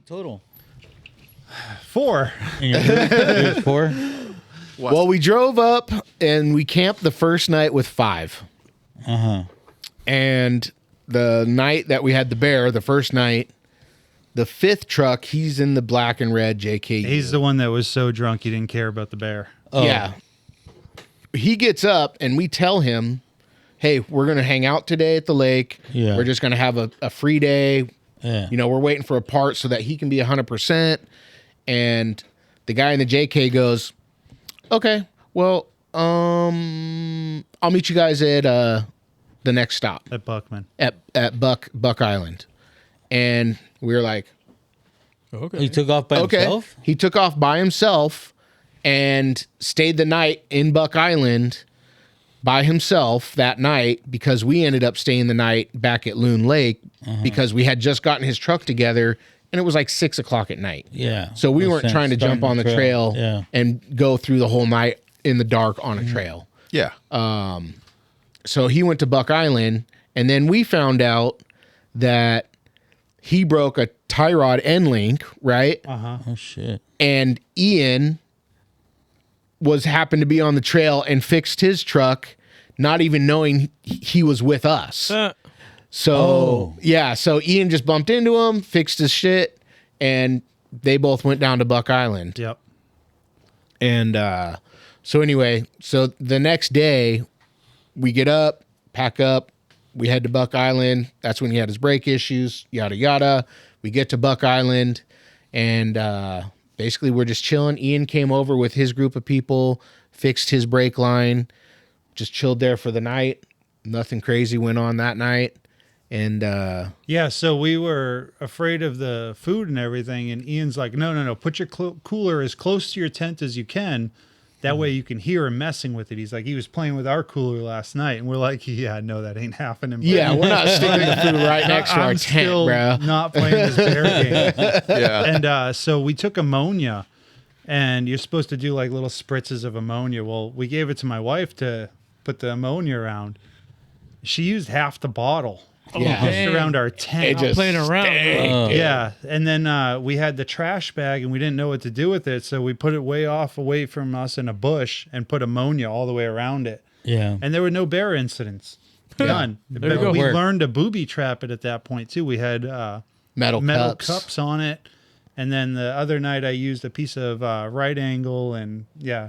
Total 4. There's 4. Well, we drove up and we camped the first night with 5. And the night that we had the bear, the first night, the 5th truck, he's in the black and red JKU. He's the one that was so drunk he didn't care about the bear. Oh. Yeah. He gets up and we tell him, hey, we're going to hang out today at the lake. Yeah. We're just going to have a free day. Yeah. You know, we're waiting for a part so that he can be 100%. And the guy in the JK goes, okay, well, I'll meet you guys at the next stop At Buckman. at Buck Island. And we were like, Okay. He took off by himself? He took off by himself and stayed the night in Buck Island by himself that night because we ended up staying the night back at Loon Lake because we had just gotten his truck together and it was like 6 o'clock at night. Yeah. So we No weren't sense trying to starting jump on the trail Yeah. and go through the whole night in the dark on a trail. Yeah. So he went to Buck Island and then we found out that he broke a tie rod end link, right? Oh, shit. And Ian happened to be on the trail and fixed his truck, not even knowing he was with us. So Ian just bumped into him, fixed his shit, and they both went down to Buck Island. Yep. And so anyway, so the next day we get up, pack up, we head to Buck Island. That's when he had his brake issues, yada, yada. We get to Buck Island and basically we're just chilling. Ian came over with his group of people, fixed his brake line, just chilled there for the night. Nothing crazy went on that night. And Yeah, so we were afraid of the food and everything, and Ian's like, no, put your cooler as close to your tent as you can. That way you can hear him messing with it. He's like, he was playing with our cooler last night, and we're like, yeah, no, that ain't happening. Bro. yeah, we're not sticking the food right next to our I'm tent, still bro. not playing this bear game. Yeah. And so we took ammonia, and you're supposed to do like little spritzes of ammonia. Well, we gave it to my wife to put the ammonia around. She used half the bottle. Yeah. Just around our tent. It just playing around. Yeah, and then we had the trash bag, and we didn't know what to do with it, so we put it away from us in a bush and put ammonia all the way around it. Yeah. And there were no bear incidents. None. There you But go. we Work. learned to booby trap it at that point too. We had Metal cups on it, and then the other night I used a piece of right angle and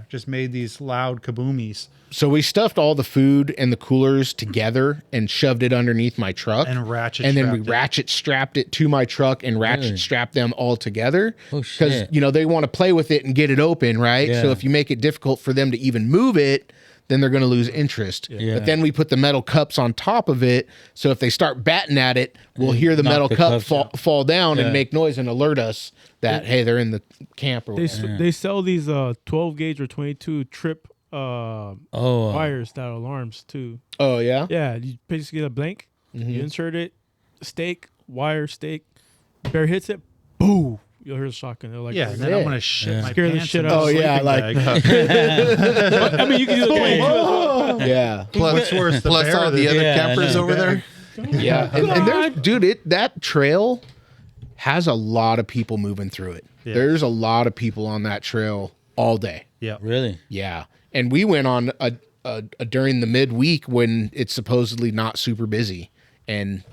just made these loud kaboomies So we stuffed all the food and the coolers together and shoved it underneath my truck. and ratchet. And then we strapped it. ratchet strapped it to my truck and ratchet Really? strapped them all together. Oh, Because, shit. you know, they want to play with it and get it open, right? Yeah. So if you make it difficult for them to even move it, then they're going to lose interest. Yeah. But then we put the metal cups on top of it. So if they start batting at it, we'll hear the knock metal the cup cups fall down Yeah. and make noise and alert us that, hey, they're in the camp or whatever. They sell these 12 gauge or 22 trip wires that are alarms too. Oh, yeah? Yeah, you basically get a blank, you insert it, stake, wire, stake, bear hits it, boom, you'll hear the shotgun. They're like, Yeah, and then Yeah. I'm gonna shit my Scare the pants. shit in out the of Oh, yeah, sleeping like- bag. I mean, you can do the 22 as well. Yeah. Plus, worse, the plus bear all or the the- other Yeah, I campers know. over there. Yeah. And there's, dude, that trail has a lot of people moving through it. Yeah. There's a lot of people on that trail all day. Yeah. Really? Yeah. And we went on a during the midweek when it's supposedly not super busy. And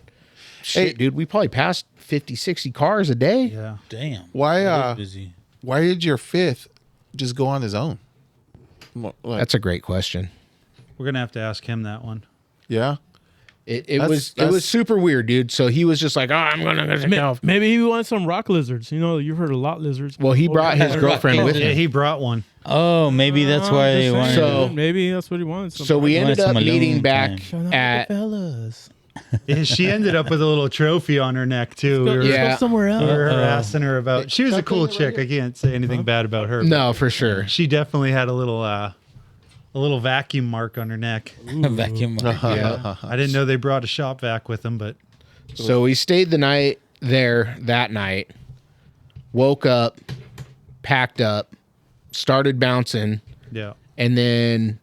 shit, dude, we probably passed 50, 60 cars a day. Yeah. Damn. Why? That is busy. Why did your 5th just go on his own? Like, That's a great question. We're gonna have to ask him that one. yeah. It That's- was super weird, dude. So he was just like, "Oh, I'm gonna go." Maybe he wants some rock lizards. You know, you've heard of lot lizards. Well, he brought his girlfriend with Yeah, him. he brought one. Oh, maybe that's why they wanted. So- maybe that's what he wants. So we ended some up meeting alone back time. at fellas. Yeah, she ended up with a little trophy on her neck too. We were, Yeah. somewhere else. we were harassing her about. She was a cool chick. I can't say anything bad about her. but no, for sure. she definitely had a little vacuum mark on her neck. Vacuum. Yeah. I didn't know they brought a shop vac with them, but So we stayed the night there that night, woke up, packed up, started bouncing, yeah. and then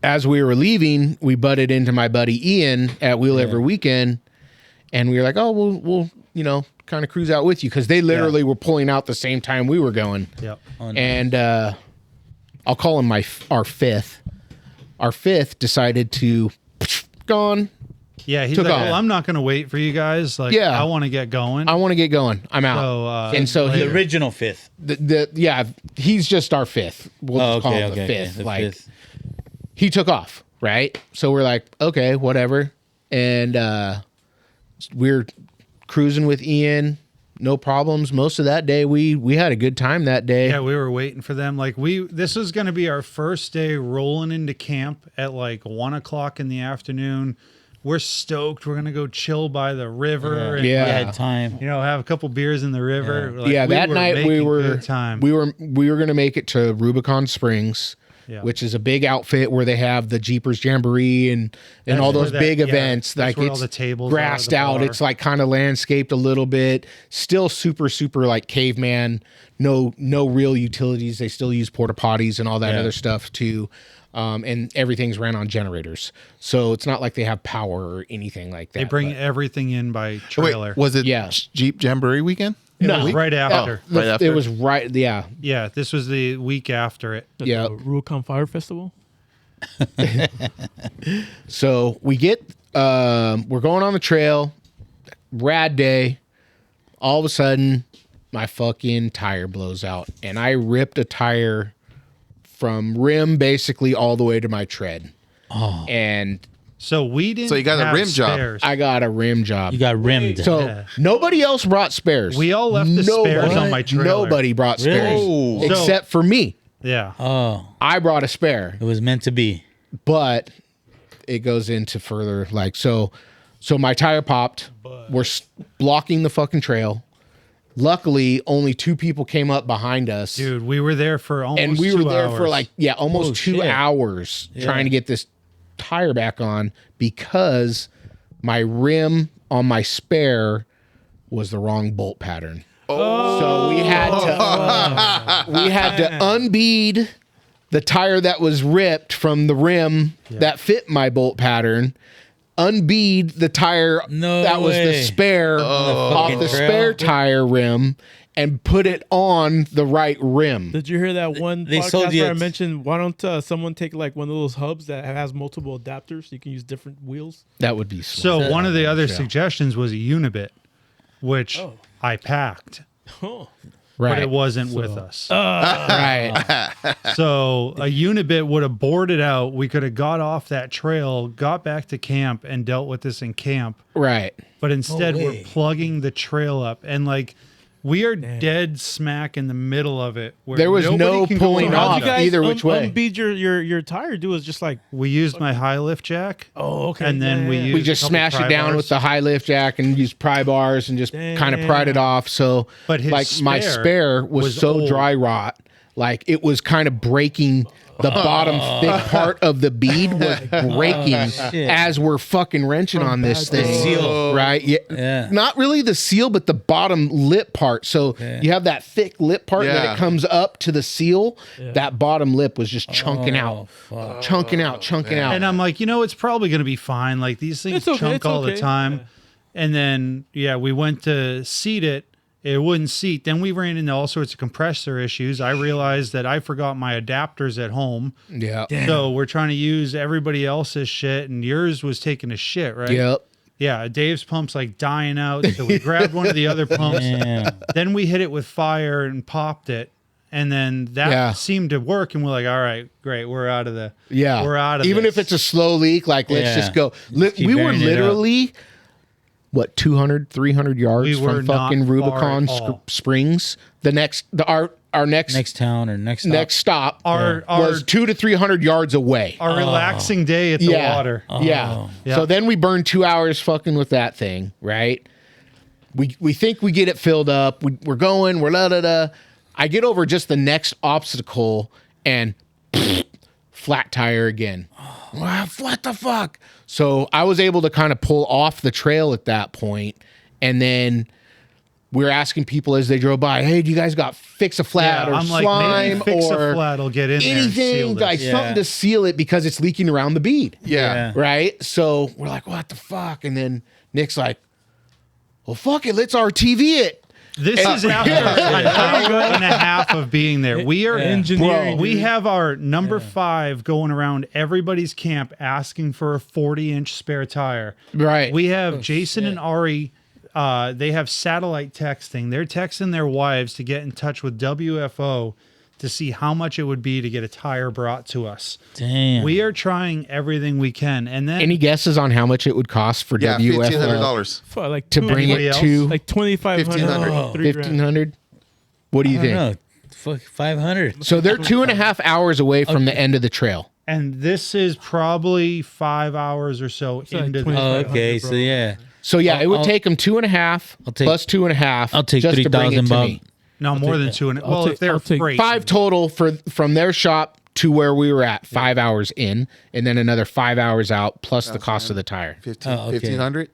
as we were leaving, we butted into my buddy Ian at Wheel Every Weekend, and we were like, "Oh, we'll kind of cruise out with you because they literally were pulling out the same time we were going. Yep. Oh, nice. And I'll call him our fifth. Our fifth decided to gone. Yeah, he's Took like, off. well, I'm not going to wait for you guys. Like, Yeah. I want to get going. I want to get going. I'm out. So, and so The original fifth. he's just our fifth. We'll just call him the fifth. The like fifth. he took off, right? So we're like, okay, whatever. And we're cruising with Ian, no problems. Most of that day, we had a good time that day. Yeah, we were waiting for them. Like this was going to be our first day rolling into camp at like 1 o'clock in the afternoon. We're stoked. We're going to go chill by the river. And, Yeah. We had time. you know, have a couple beers in the river. Like, Yeah, we that were night we making were good time. we were going to make it to Rubicon Springs, Yeah. which is a big outfit where they have the Jeepers Jamboree and all those where big that- yeah, events. that's Like where all it's the tables are, grassed the out. bar. It's like kind of landscaped a little bit. Still super like caveman. No real utilities. They still use porta potties and all that Yeah. other stuff too. And everything's ran on generators, so it's not like they have power or anything like that. They bring but- everything in by Wait, trailer. was it Yeah. Jeep Jamboree weekend? It No. was right after. Right after? It was right. Yeah. Yeah, this was the week after it. Yeah. The Rubicon Fire Festival. So we get, we're going on the trail, rad day. All of a sudden, my fucking tire blows out, and I ripped a tire from rim basically all the way to my tread. Oh, And So we didn't. So you got a have rim job. spares. I got a rim job. you got rimmed. So Yeah. nobody else brought spares. We all left the spares on my trailer. Nobody brought spares Really? So- except for me. Yeah. Oh, I brought a spare. it was meant to be. But it goes into further like so my tire popped. We're blocking the fucking trail. Luckily, only 2 people came up behind us, Dude, we were there for almost and we were 2 there hours. for like almost Oh, 2 shit. hours trying to get this tire back on because my rim on my spare was the wrong bolt pattern. So we had to unbead the tire that was ripped from the rim that fit my bolt pattern, unbead the tire No that was the way. spare off fucking the trail. spare tire rim and put it on the right rim. Did you hear that one They sold podcast you where I a- mentioned why don't someone take like one of those hubs that has multiple adapters so you can use different wheels? That would be smart. So one of the other suggestions was a Unibit, which I packed, Oh. but right. it wasn't with us. Right. So a Unibit would have boarded out. We could have got off that trail, got back to camp, and dealt with this in camp. Right. But instead, we're way. plugging the trail up, and like we are dead smack in the middle of it. Where There was nobody no can go pulling around off us. How'd you guys either which way. unbead your tire? Do is just like, We used my high lift jack. oh, okay. And then we used We just a couple smashed pry it down bars. with the high lift jack and used pry bars and just kind of pried it off. So, But his like my spare was was so old. dry rot, like it was kind of breaking. The bottom thick part of the bead was breaking shit. as we're fucking wrenching on this bad to thing. seal. Right? Yeah. Yeah. Not really the seal, but the bottom lip part. So you have that thick lip part that Yeah. it comes up to the seal. That bottom lip was just chunking out, fuck. chunking out. And I'm like, it's probably going to be fine. Like these things It's okay, chunk it's all the okay. time. And then, we went to seat it. It wouldn't seat. Then we ran into all sorts of compressor issues. I realized that I forgot my adapters at home. Yeah. So we're trying to use everybody else's shit, and yours was taking a shit, right? Yep. Yeah, Dave's pump's like dying out. So we grabbed one of the other pumps. Yeah. Then we hit it with fire and popped it. And then that seemed to work. And we're like, all right, great. We're out of the. Yeah. We're out of Even this. if it's a slow leak, like let's Yeah. just go. Just keep We were bearing it up. literally 200-300 yards We were from not fucking far Rubicon at all. Springs. Our next Next town or next stop Our was 200 to 300 yards away. our relaxing day at the water. Yeah. Yeah. So then we burned 2 hours fucking with that thing, right? We think we get it filled up. We're going. We're la da da. I get over just the next obstacle and flat tire again. What the fuck? So I was able to kind of pull off the trail at that point, and then we were asking people as they drove by, "Hey, do you guys got fix a flat or I'm like, slime maybe fix or a flat will get in there and seal anything this. like something to seal it because it's leaking around the bead?" Yeah. Right? So we're like, what the fuck? And then Nick's like, well, fuck it, let's RTV it. This is after an hour and a half of being there. We are engineering. We have our number 5 going around everybody's camp asking for a 40-inch spare tire. Right. We have Jason and Ari. They have satellite texting. They're texting their wives to get in touch with WFO to see how much it would be to get a tire brought to us. Damn. We are trying everything we can. And then Any guesses on how much it would cost for Yeah, WFO $1,500. Fuck, like to two- bring Anybody it else? to like 2,500, $1,500. 1,500? What do you I think? don't know. Fuck, 500. So they're 2.5 hours away from the end of the trail. and this is probably 5 hours or so like into the 20 Oh, 500, okay. bro. So yeah, So yeah, it would I'll- take them 2.5 I'll take- plus 2.5. I'll take just to bring it 3,000, to Bob. me. No, more than two. Well, if they're I'll take freight. 5 total from their shop to where we were at, 5 hours in, and then another 5 hours out plus the cost of the tire. 1,500.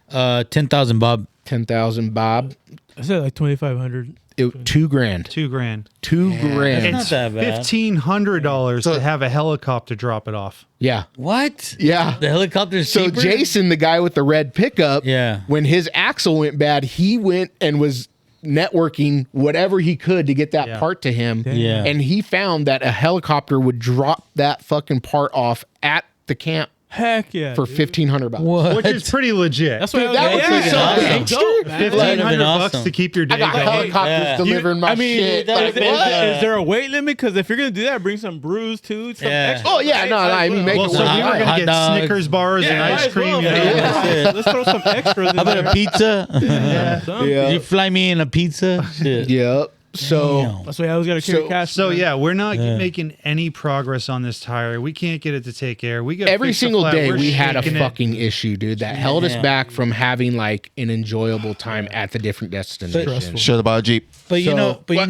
10,000, Bob. 10,000, Bob. I said like 2,500. $2 grand. $2,000. $2 grand. Not that bad. $1,500 to have a helicopter drop it off. Yeah. What? Yeah. The helicopter's So cheaper? Jason, the guy with the red pickup, Yeah. when his axle went bad, he went and was networking whatever he could to get that Yeah. part to him. Yeah. And he found that a helicopter would drop that fucking part off at the camp Heck yeah. for dude. $1,500. What? Which is pretty legit. That's why I was that like, would be yeah, so that's gangster. dope, man. That'd have been $1,500 awesome. to keep your day I got going. helicopters Yeah. delivering my I mean, shit. that Like, was- what? is there a weight limit? Because if you're gonna do that, bring some brews too. Some Yeah. extra Oh, yeah, no, I mean, make Well, it so we work. were going Hot to get dogs. Snickers bars and might ice as cream. well, you know? man. Yeah. Let's throw some extras in How about there. a pizza? Some. Yeah. Did you fly me in a pizza? Shit. Yep. So Damn. That's why I was gonna carry So- cash. So yeah, we're not making any progress on this tire. We can't get it to take air. We got every single day we had a fucking fucking issue, dude, that held us Yeah. back from having like an enjoyable time at the different destinations. Should have bought a Jeep. But you So- know, what?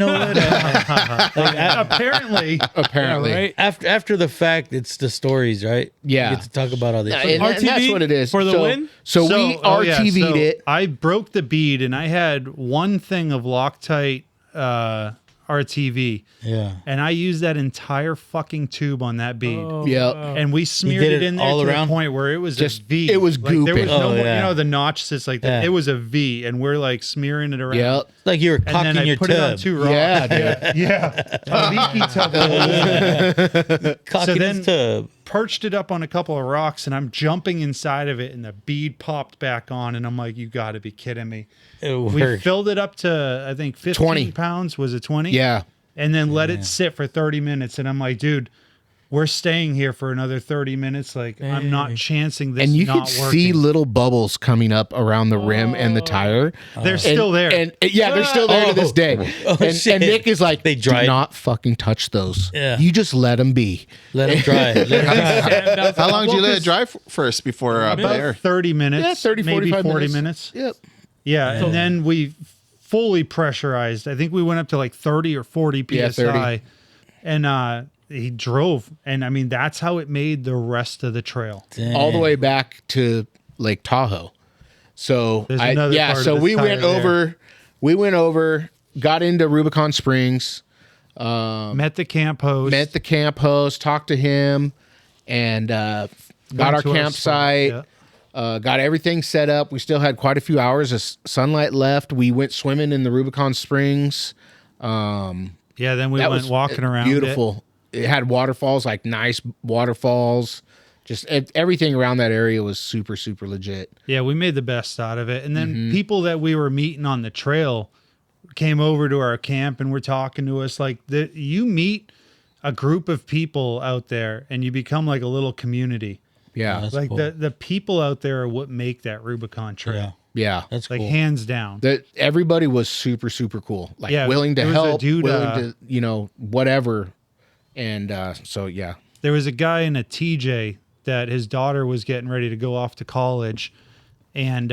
Apparently, Apparently. right? After the fact, it's the stories, right? Yeah. You get to talk about all this. And that's RTV what it is. for the so, win? So, we RTV'd it. I broke the bead and I had one thing of Loctite RTV, Yeah. and I used that entire fucking tube on that bead. Oh, Yep. wow. And we smeared did it it in there all to around? the point where it was Just- a V. it was Like, there was gooping. no Oh, more, yeah. you know, the notch sits like that. Yeah. It was a V, and we're like smearing it around. Yep. It's like you were And cocking then I your put it on tub. 2 rods. Yeah, dude. Yeah. A leaky tub. Cocking then- his tub. Perched it up on a couple of rocks, and I'm jumping inside of it, and the bead popped back on, and I'm like, you got to be kidding me. It We worked. filled it up to, I think, 15 20. pounds. Was it 20? Yeah. And then let it sit for 30 minutes. And I'm like, dude, we're staying here for another 30 minutes. Like, I'm not Dang. chancing this And you not could working. see little bubbles coming up around the rim and the tire. They're still there. And yeah, they're still there to this day. and shit. Nick is like, They do dried. not fucking touch those. Yeah. You just let them be. Let him dry. Let him dry. How long did you let it Focus- dry first before about there? 30 minutes. Yeah, 30, maybe 45 40 minutes. minutes. Yep. Yeah. And then we fully pressurized. I think we went up to like 30 or 40 Yeah, PSI. 30. And he drove. And I mean, that's how it made the rest of the trail. All the way back to Lake Tahoe. So There's another part of so the we tire went there. over, got into Rubicon Springs, Met the camp host. met the camp host, talked to him, and got Went our to campsite. spot, Got everything set up. We still had quite a few hours of sunlight left. We went swimming in the Rubicon Springs. Yeah, then we That went was walking around. beautiful. It had waterfalls, like nice waterfalls. Just everything around that area was super, super legit. Yeah, we made the best out of it. And then Mm-hmm. people that we were meeting on the trail came over to our camp and were talking to us. Like, you meet a group of people out there and you become like a little community. Yeah, That's like cool. the people out there are what make that Rubicon Yeah. trail. yeah. That's Like cool. hands down. That everybody was super, super cool. Like Yeah, willing to there was a help, dude, willing to, whatever. And so yeah. There was a guy in a TJ that his daughter was getting ready to go off to college. And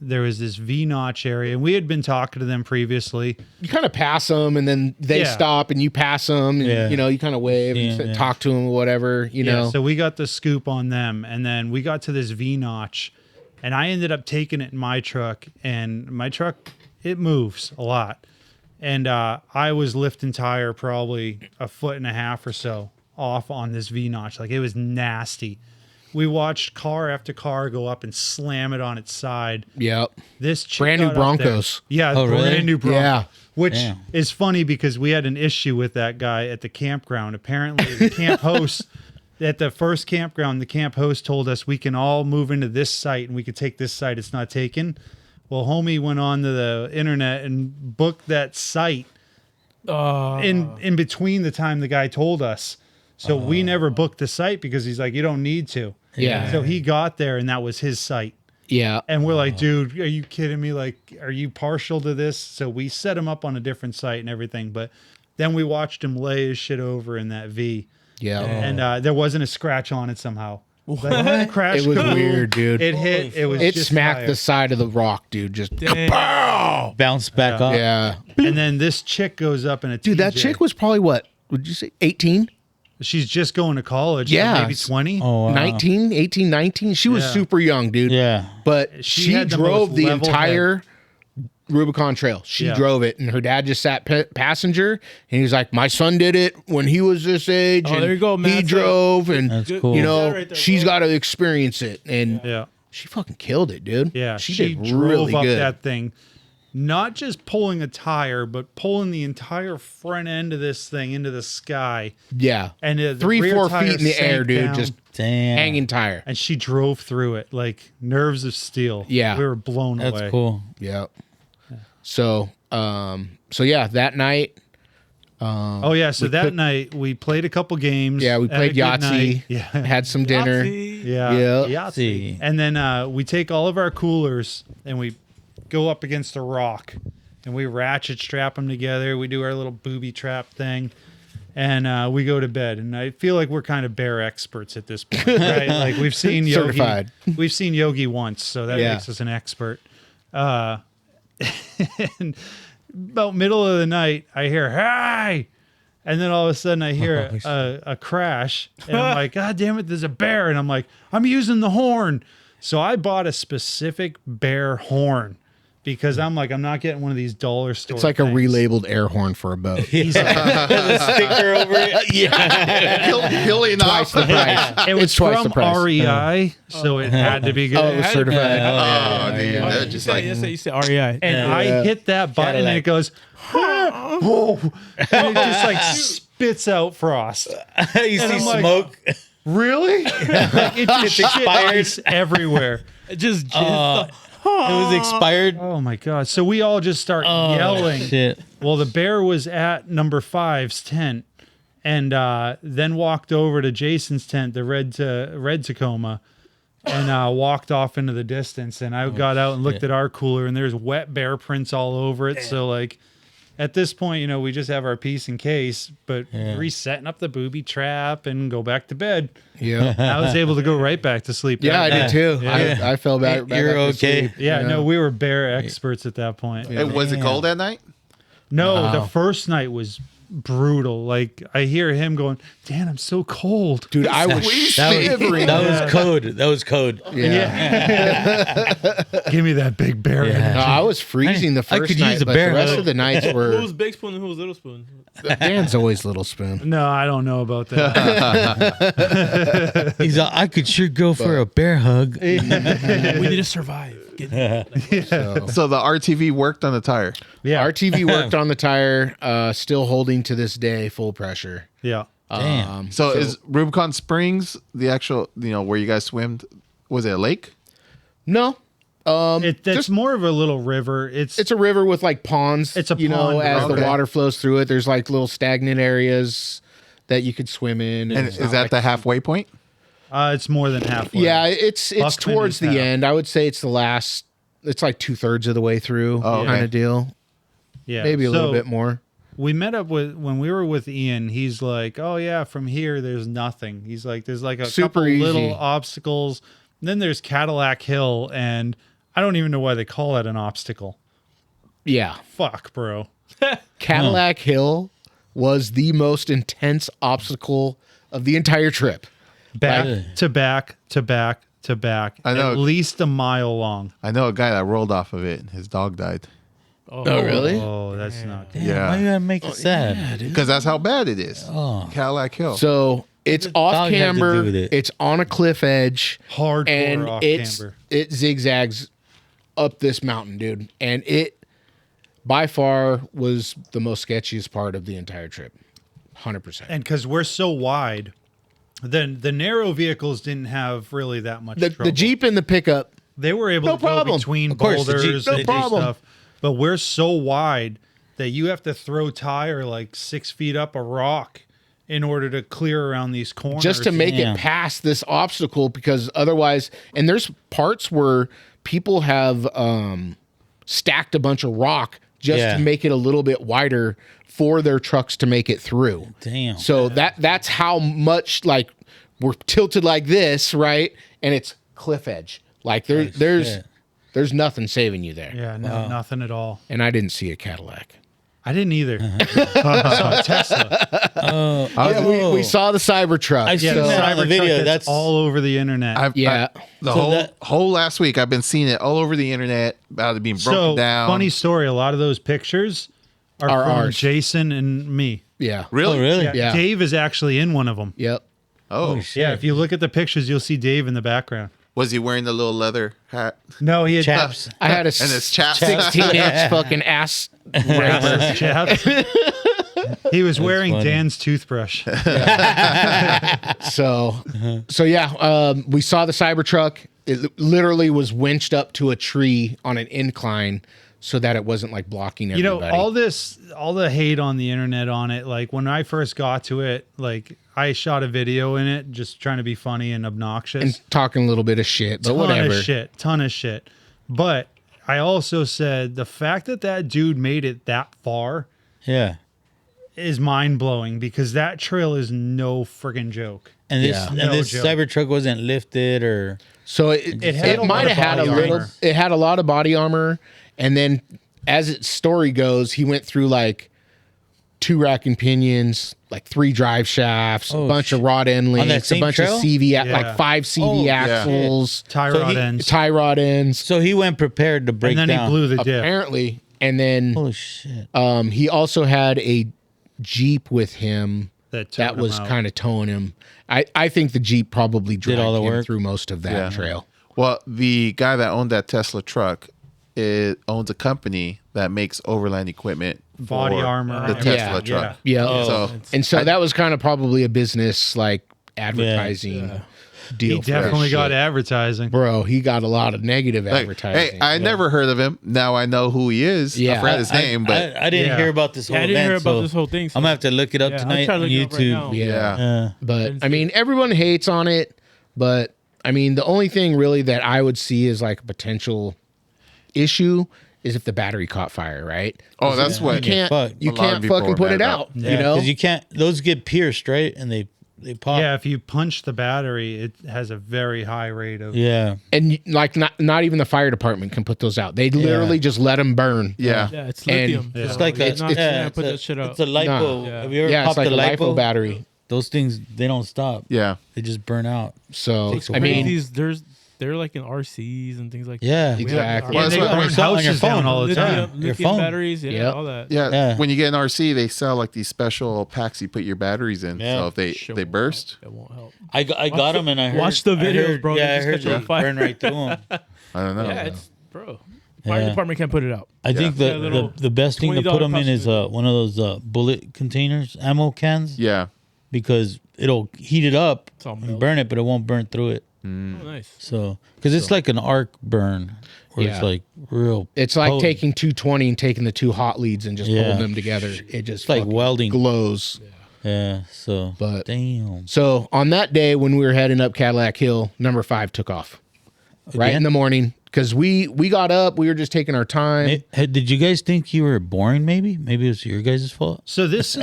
there was this V-notch area. And we had been talking to them previously. You kind of pass them, and then they Yeah. stop, and you pass them, and Yeah. you kind of wave, Yeah, and yeah. talk to them, or whatever. Yeah, so we got the scoop on them, and then we got to this V-notch, and I ended up taking it in my truck, and my truck, it moves a lot. And I was lifting tire probably 1.5 feet or so off on this V-notch. Like, it was nasty. We watched car after car go up and slam it on its side. Yep. This chick Brand new got up there. Broncos. Yeah, Oh, really? brand new Broncos. Yeah. Which Damn. is funny because we had an issue with that guy at the campground. Apparently, the camp host at the first campground, the camp host told us we can all move into this site and we could take this site. It's not taken. Well, homie went on to the internet and booked that site in between the time the guy told us. So we never booked the site because he's like, you don't need to. Yeah. So he got there and that was his site. Yeah. And we're like, dude, are you kidding me? Like, are you partial to this? So we set him up on a different site and everything. But then we watched him lay his shit over in that V. Yeah. And there wasn't a scratch on it somehow. Like, crash, It was kaboom. weird, dude. It hit. It was It just smacked fire. the side of the rock, dude. Just Bounce back up. yeah. And then this chick goes up in a Dude, that TJ. chick was probably what? Would you say 18? She's just going to college. Yeah. Maybe 20. Oh, wow. 19, 18, 19? She was Yeah. super young, dude. Yeah. But She she had the drove most the level entire Rubicon Trail. She Yeah. drove it, and her dad just sat passenger, and he was like, "My son did it when he was this age, Oh, and there you go, man. he That's drove, and That's Good- cool. you know, Yeah, right there, she's bro. got to experience it." And Yeah. she fucking killed it, dude. Yeah. she did drove really up good. that thing. Not just pulling a tire, but pulling the entire front end of this thing into the sky. Yeah, And the 3-4 rear tire feet in the sank air, dude, down. just Damn. hanging tire. And she drove through it like nerves of steel. Yeah. We were blown That's away. cool. Yeah. So yeah, that night. Oh yeah, so that night we played a couple games. Yeah, we had a played good Yahtzee. night. Yeah. Had some dinner. Yeah. Yeah. Yahtzee. And then we take all of our coolers and we go up against a rock and we ratchet strap them together. We do our little booby trap thing. And we go to bed, and I feel like we're kind of bear experts at this point, right? Like we've seen Yogi, Certified. we've seen Yogi once, so that Yeah. makes us an expert. And about middle of the night, I hear "Hey!" and then all of a sudden I hear a crash, and I'm like, "God damn it, there's a bear!" And I'm like, "I'm using the horn." So I bought a specific bear horn. Because I'm like, I'm not getting one of these dollar store. It's like a things. relabeled air horn for a boat. There's a sticker over it. Hilly Twice the price. It was It's twice from the price. REI, so it had to be good. Oh, it was certified. Oh, dude, yeah. that's You just said, like you said REI. And I hit that button and it goes, whoa, and it just like spits out frost. You see I'm like, smoke. Really? Like, it just shit expired. ice everywhere. It just jizzed. It was expired. Oh my god! So we all just start yelling. Shit. Well, the bear was at number 5's tent, and then walked over to Jason's tent, the red Tacoma, and walked off into the distance. And I got out and looked at our cooler, and there's wet bear prints all over it. So like, at this point, you know, we just have our piece in case, but resetting up the booby trap and go back to bed. Yeah. I was able to go right back to sleep. Yeah, I that did night. too. Yeah. I fell back. You're back to okay. sleep. Yeah, no, we were bear experts at that point. Hey, was it cold that night? No, the first night was brutal. Like I hear him going, "Dan, I'm so cold." Dude, I was shivering. That was code. That was code. Yeah. Give me that big bear. Yeah. energy. No, I was freezing the I first could night, use a but bear the rest hug. of the nights Who were. was big spoon and who was little spoon? Dan's always little spoon. No, I don't know about that. He's like, I could sure go for a bear hug. We need to survive. Get So the RTV worked on the tire. Yeah, RTV worked on the tire, still holding to this day, full pressure. yeah. Damn. So is Rubicon Springs the actual, where you guys swam? Was it a lake? No, It's just- more of a little river. it's a river with like ponds. It's a you know, pond, as the okay. water flows through it, there's like little stagnant areas that you could swim in. And it's is not that like- the halfway point? it's more than halfway. Yeah, it's Buckman towards is the half. end. I would say it's the last. It's like 2/3 of the way through, Oh, okay. kind of deal. yeah. Maybe a little So, bit more. We met up when we were with Ian. He's like, "Oh yeah, from here there's nothing." He's like, "There's like a Super couple easy. little obstacles. Then there's Cadillac Hill, and I don't even know why they call that an obstacle. Yeah, Fuck, bro. Cadillac Hill was the most intense obstacle of the entire trip. Back Like- to back to back to back. I know. At least a mile long. I know a guy that rolled off of it and his dog died. Oh, really? Oh, that's not good. Damn, Yeah. why you gotta make it sad? Because that's how bad it is. Oh. Cadillac Hill. So It's dog off have to do camber. with it? It's on a cliff edge. Hardcore and off it's camber. it zigzags up this mountain, dude. And it by far was the most sketchiest part of the entire trip. 100%. And because we're so wide, then the narrow vehicles didn't have really that much The trouble. Jeep and the pickup, They were able No to go problem. between Of course, the Jeep- boulders no and do problem. stuff. But we're so wide that you have to throw tire like 6 feet up a rock in order to clear around these corners. just to make Yeah. it past this obstacle, because otherwise, and there's parts where people have stacked a bunch of rock just Yeah. to make it a little bit wider for their trucks to make it through. Damn. So that's how much like we're tilted like this, right? And it's cliff edge. Like shit. there's nothing saving you there. Yeah, no, nothing at all. And I didn't see a Cadillac. I didn't either. I saw a Tesla. Yeah, we saw the Cybertruck. I've Yeah, seen the that on the Cybertruck video. that's That's all over the internet. Yeah. The So whole last week, I've been seeing it all over the internet about it being broken So down. funny story. A lot of those pictures are Are from ours. Jason and me. Yeah. Really? Oh, really? Yeah. Dave is actually in one of them. Yep. Oh, Yeah, if you look at the pictures, you'll see Dave in the background. was he wearing the little leather hat? No, he had chaps. I had a And his chaps. 16-inch fucking ass wrapper. chaps. He was wearing funny. Dan's toothbrush. So yeah, we saw the Cybertruck. It literally was winched up to a tree on an incline so that it wasn't like blocking You everybody. know, all the hate on the internet on it. Like when I first got to it, like I shot a video in it, just trying to be funny and obnoxious. and talking a little bit of shit, but whatever. Ton of shit. But I also said the fact that that dude made it that far Yeah. is mind blowing because that trail is no friggin' joke. And this Yeah. and No this joke. Cybertruck wasn't lifted or So it had a lot might of have had a body little. armor. It had a lot of body armor, and then as its story goes, he went through like 2 rack and pinions, like 3 drive shafts, a Oh, bunch of rod end that links, a same bunch trail? of CV, Yeah. like 5 CV Oh, yeah. axles, Tie So rod he- ends. tie rod ends. so he went prepared to break And then down. he blew the dip. Apparently, and then Holy shit. he also had a Jeep with him That that towed him was out. kind of towing him. I think the Jeep probably dragged all the him work? through most of that Yeah. trail. Well, the guy that owned that Tesla truck owns a company that makes overland equipment Body for armor. the and Tesla everything. truck. Yeah. So And so that was kind of probably a business like advertising deal. He for definitely that got shit. advertising. Bro, he got a lot of negative like, advertising. hey, I never heard of him. Now I know who he is. Yeah. I forgot his name, but I didn't Yeah. hear about this whole Yeah, I didn't event. hear about so this whole thing. So I'm gonna have to look it up yeah, I'll tonight try to on look it up right YouTube. now. yeah. But I mean, everyone hates on it. But I mean, the only thing really that I would see is like a potential issue is if the battery caught fire, right? Oh, that's You what. can't, fucked. you A lot of can't people fucking are put mad it about. out. Yeah, You know, because you can't. Those get pierced, right? And they pop. Yeah, if you punch the battery, it has a very high rate of. Yeah. and like not even the fire department can put those out. They literally just let them burn. Yeah. Yeah, it's And lithium. it's so like it's a, not yeah, gonna it's put a, that shit out. it's a lipo. Nah. Have you ever Yeah, it's popped like a a lipo? LiPo battery. Those things, they don't stop. Yeah. They just burn out. So It's I mean, crazy. They're like in RCs and things like Yeah. that. Exactly. Yeah, Well, they that's what- burn on your houses phone. down all the time. Lithium, Your lithium phone. batteries, yeah, Yep. all that. Yeah. Yeah. When you get an RC, they sell like these special packs you put your batteries in. Yeah. So if they Shit won't burst, help. It won't help. I got them and I heard. watch the I videos, heard- bro. They Yeah, I just heard catch you on they fire. burn right through them. I don't know. Yeah, it's bro. Fire Yeah. department can't put it out. I think Yeah, the, little the best thing to put $20 them in is costume. one of those bullet containers, ammo cans, Yeah. because it'll heat it up all and melt. burn it, but it won't burn through it. Oh, nice. So, because it's like an arc burn, where Yeah. it's like real. it's like potent. taking 220 and taking the 2 hot leads and just Yeah. holding them together. It just It's like fucking welding. glows. Yeah. So, But- damn. So on that day when we were heading up Cadillac Hill, number 5 took off right Again? in the morning because we got up. We were just taking our time. Did you guys think you were boring? Maybe it was your guys' fault. So this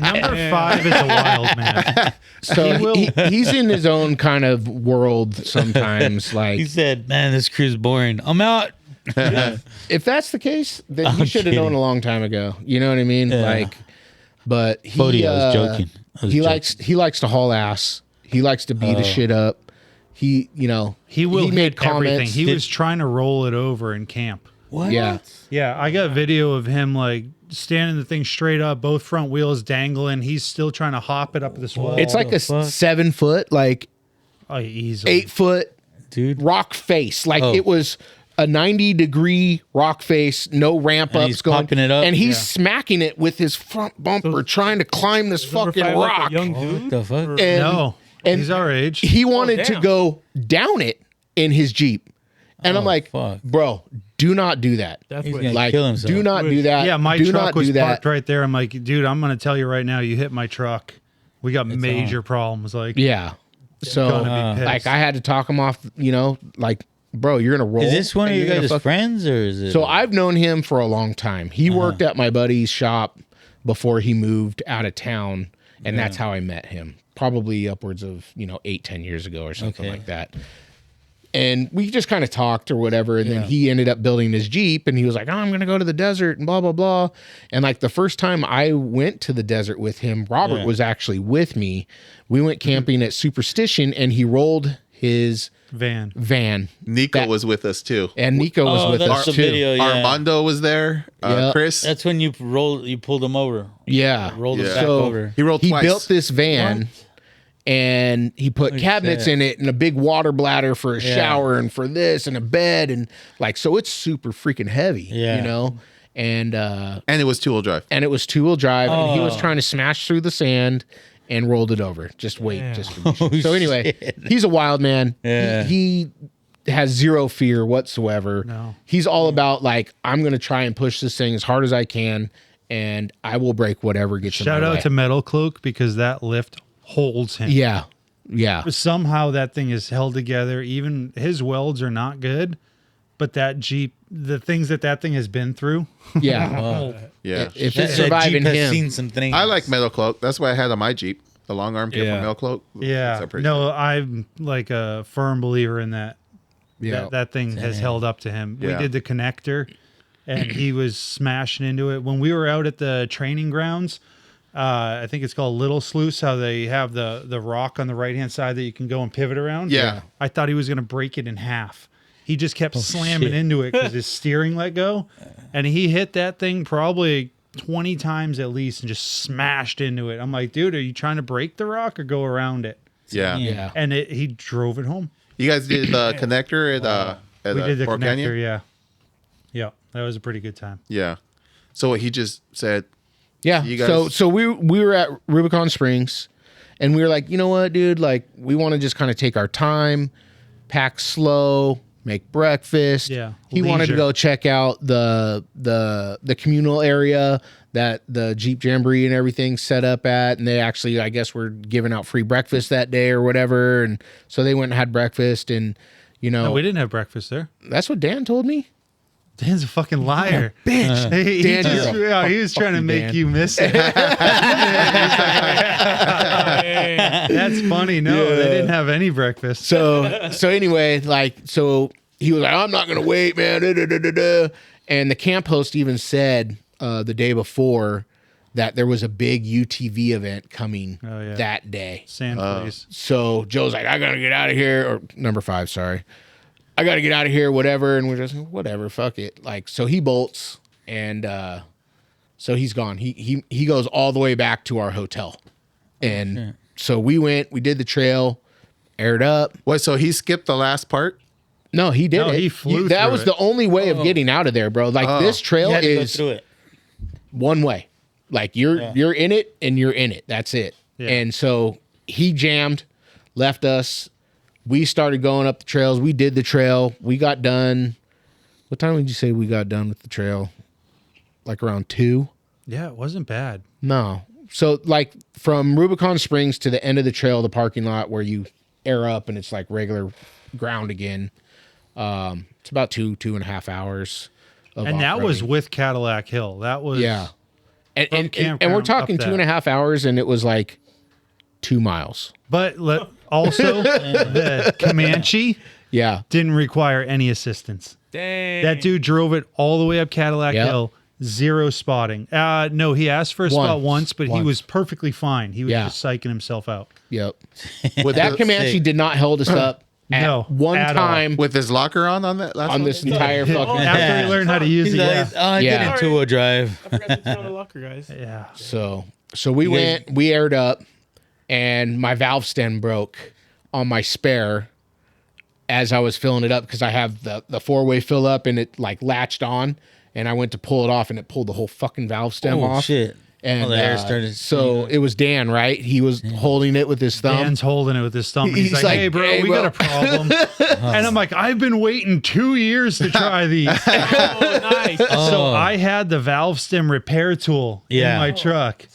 number 5 is a wild man. So he's in his own kind of world sometimes. He Like said, "Man, this crew's boring. I'm out." if that's the case, then I'm he should have known kidding. a long time ago. You know what I mean? Yeah. Like, but he, Bodie, I was joking. I was he joking. likes to haul ass. He likes to beat the shit up. He He will made hit everything. comments. He was trying to roll it over in camp. What? Yeah. Yeah, I got video of him like standing the thing straight up, both front wheels dangling. He's still trying to hop it up this wall. It's like the a fuck? 7 foot, like easily 8 foot Dude. rock face. Like Oh. it was a 90-degree rock face, no ramp And ups he's going. popping it up? And he's Yeah. smacking it with his front bumper, trying to climb this Does number fucking 5 like a rock. young What dude? the fuck? Or- And- No, and he's our age. he wanted to damn. go down it in his Jeep. And I'm Oh, like, fuck. bro, do not do that. That's He's what. gonna Like, kill himself. do not do that. Yeah, my do truck not was do that. parked right there. I'm like, dude, I'm gonna tell you right now, you hit my truck. We got major problems. Like, Yeah. So, gonna be pissed. like, I had to talk him off, like, bro, you're going to roll. Is this one of and your you're gonna guys' fuck- friends or is it? So I've known him for a long time. He worked at my buddy's shop before he moved out of town, and that's how I met him. Probably upwards of 8-10 years ago or something Okay. like that. And we just kind of talked or whatever, and then he ended up building his Jeep, and he was like, "Oh, I'm going to go to the desert," and blah blah blah. And like the first time I went to the desert with him, Robert Yeah. was actually with me. We went camping at Superstition, and he rolled his van. Nico That- was with us too. And Nico was Oh, with that's us the too. video. Yeah. Armando was there. Yeah. Chris. That's when you pulled him over. Yeah. Rolled him Yeah. back So over. He rolled he twice. built this van and he put Holy cabinets shit. in it and a big water bladder for a Yeah. shower and for this and a bed and like so it's super freaking heavy, Yeah. and and it was 2-wheel drive. it was 2-wheel drive and he was Oh. trying to smash through the sand and rolled it over. Just wait, Damn. just to be sure. So anyway, he's a wild man. Yeah. He has zero fear whatsoever. No. He's all about like I'm going to try and push this thing as hard as I can and I will break whatever gets in Shout my out way. to Metal Cloak because that lift holds him. Yeah. Yeah. Somehow that thing is held together. Even his welds are not good, but that Jeep, the things that thing has been through. Yeah. Wow. Yeah. If That, it's that surviving Jeep has him. seen some things. I like Metal Cloak. That's what I had on my Jeep. The long arm kit Yeah. from Metal Cloak. Yeah. That's pretty No, I'm like a firm believer in that. Yeah. That thing has held up to him. Yeah. We did the connector and he was smashing into it. When we were out at the training grounds, I think it's called Little Sluice, how they have the rock on the right-hand side that you can go and pivot around. Yeah. I thought he was going to break it in half. He just kept slamming shit. into it because his steering let go. And he hit that thing probably 20 times at least and just smashed into it. I'm like, dude, are you trying to break the rock or go around it? Yeah. Yeah. And he drove it home. You guys did the connector at We did the Fort connector, Canyon? yeah. Yeah, that was a pretty good time. Yeah. So what he just said, Yeah. You guys- So we were at Rubicon Springs and we were like, you know what, dude? Like we want to just kind of take our time, pack slow, make breakfast. Yeah, He wanted to leisure. go check out the communal area that the Jeep Jamboree and everything set up at. And they actually, I guess, were giving out free breakfast that day or whatever. And so they went and had breakfast and No, we didn't have breakfast there. that's what Dan told me. Dan's a fucking liar. Bitch. Dan, you're a he was trying to fucking make Dan. you miss it. That's funny. No, they didn't have any breakfast. So anyway, so he was like, I'm not gonna wait, man. Da, da, da, da, da. And the camp host even said the day before that there was a big UTV event coming Oh, yeah. that day. Sand please. So Joe's like, I gotta get out of here, or number 5, sorry. I gotta get out of here, whatever. And we're just whatever, fuck it. Like, so he bolts and so he's gone. He goes all the way back to our hotel. And so we did the trail, aired up. what? So he skipped the last part? No, he did No, it. he flew That through was it. the only way of getting out of there, bro. Like this trail You had to go is through it. one way. Like you're in it and you're in it. That's it. Yeah. And so he jammed, left us. We started going up the trails. We did the trail. We got done. What time would you say we got done with the trail? Like around 2? Yeah, it wasn't bad. No. So like from Rubicon Springs to the end of the trail, the parking lot where you air up and it's like regular ground again. It's about 2.5 hours. Of And that was off-roading. with Cadillac Hill. That was Yeah. And we're campground talking up that. 2.5 hours and it was like 2 miles. But also the Comanche Yeah. didn't require any assistance. Dang. That dude drove it all the way up Cadillac Yep. Hill. 0 spotting. No, he asked for a spot once, but he Once. was perfectly fine. He was Yeah. just psyching himself out. Yep. With That the- Comanche did not hold us up No, one at all. time With his locker on that last on one? this entire fucking. After he learned how to use He's it, like, yeah. oh, I Yeah. did it two-wheel drive. I forgot to turn on the locker, guys. Yeah. So we went, we aired up, and my valve stem broke on my spare as I was filling it up because I have the 4-way fill up and it like latched on, and I went to pull it off and it pulled the whole fucking valve stem Oh, off. shit. And Oh, the air started so it was Dan, right? He was holding it with his thumb. Dan's holding it with his thumb. He's, He's like, hey, bro, "Hey, we bro." got a problem. And I'm like, I've been waiting 2 years to try these. Oh, nice. So I had the valve stem repair tool Yeah. in my truck.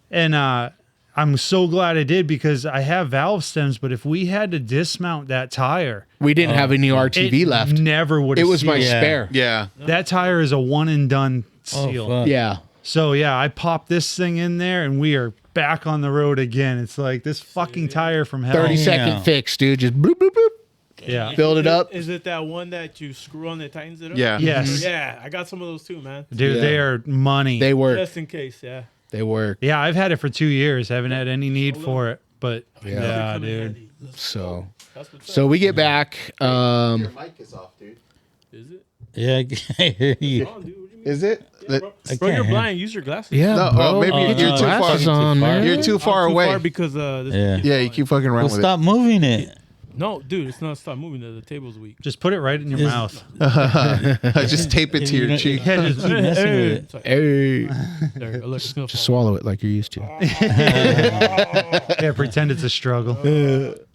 And I'm so glad I did because I have valve stems, but if we had to dismount that tire, We didn't have any RTV it left. never would It have was my Yeah. spare. Yeah. That tire is a one and done Oh, seal. fuck. Yeah. So yeah, I popped this thing in there and we are back on the road again. It's like this fucking tire from hell. 30-second Yeah. fix, dude. Just bloop, bloop, bloop. Yeah. Filled it up. Is it that one that you screw on that tightens it up? Yeah. Yes. Yeah, I got some of those too, man. Dude, Yeah. they are money. They work. Just in case, yeah. They work. Yeah, I've had it for 2 years. Haven't had any need for it. But Yeah. yeah, Come in dude. handy. So That's what's so up. we get back. mic is off, dude. Is it? Yeah, I hear you. Come on, dude. What do you mean? Is it? Yeah, bro, I bro, you're can't. blind. Use your glasses. Yeah, No, bro. oh, maybe Get you're your too far. glasses on, man. You're too far I'm too away. far because this Yeah. Yeah, you keep fucking around Well, with stop moving it. No, dude, it's not. Stop moving. The table's weak. Just put it right in your mouth. it. Just tape it to You your know- cheek. Yeah, just- Keep messing with it. Sorry. Hey, There, look, it's gonna just fall. swallow it like you're used to. yeah, pretend it's a struggle.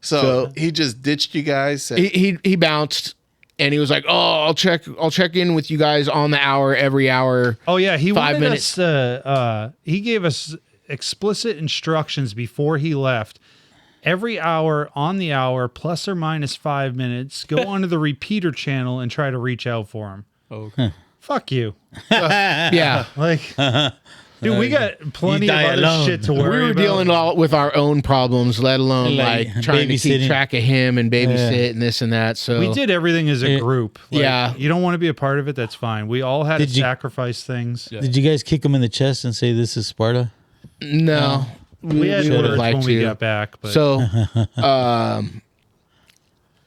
So he just ditched you guys. Said, He bounced, and he was like, "Oh, I'll check in with you guys on the hour every hour." Oh yeah, he 5 wanted minutes. us to. He gave us explicit instructions before he left. Every hour on the hour, plus or minus 5 minutes, go onto the repeater channel and try to reach out for him. Oh, Fuck you, Yeah, like, dude. We got plenty of die other alone. shit to we worry were about. dealing all with our own problems, let alone Like, like trying to keep babysitting. track of him and babysit Yeah. and this and that. So We did everything as a group. Like, Yeah. you don't want to be a part of it. That's fine. We all had to Did you- sacrifice things. Yeah. Did you guys kick him in the chest and say this is Sparta? No, We had would've words liked when we to. got back, but So,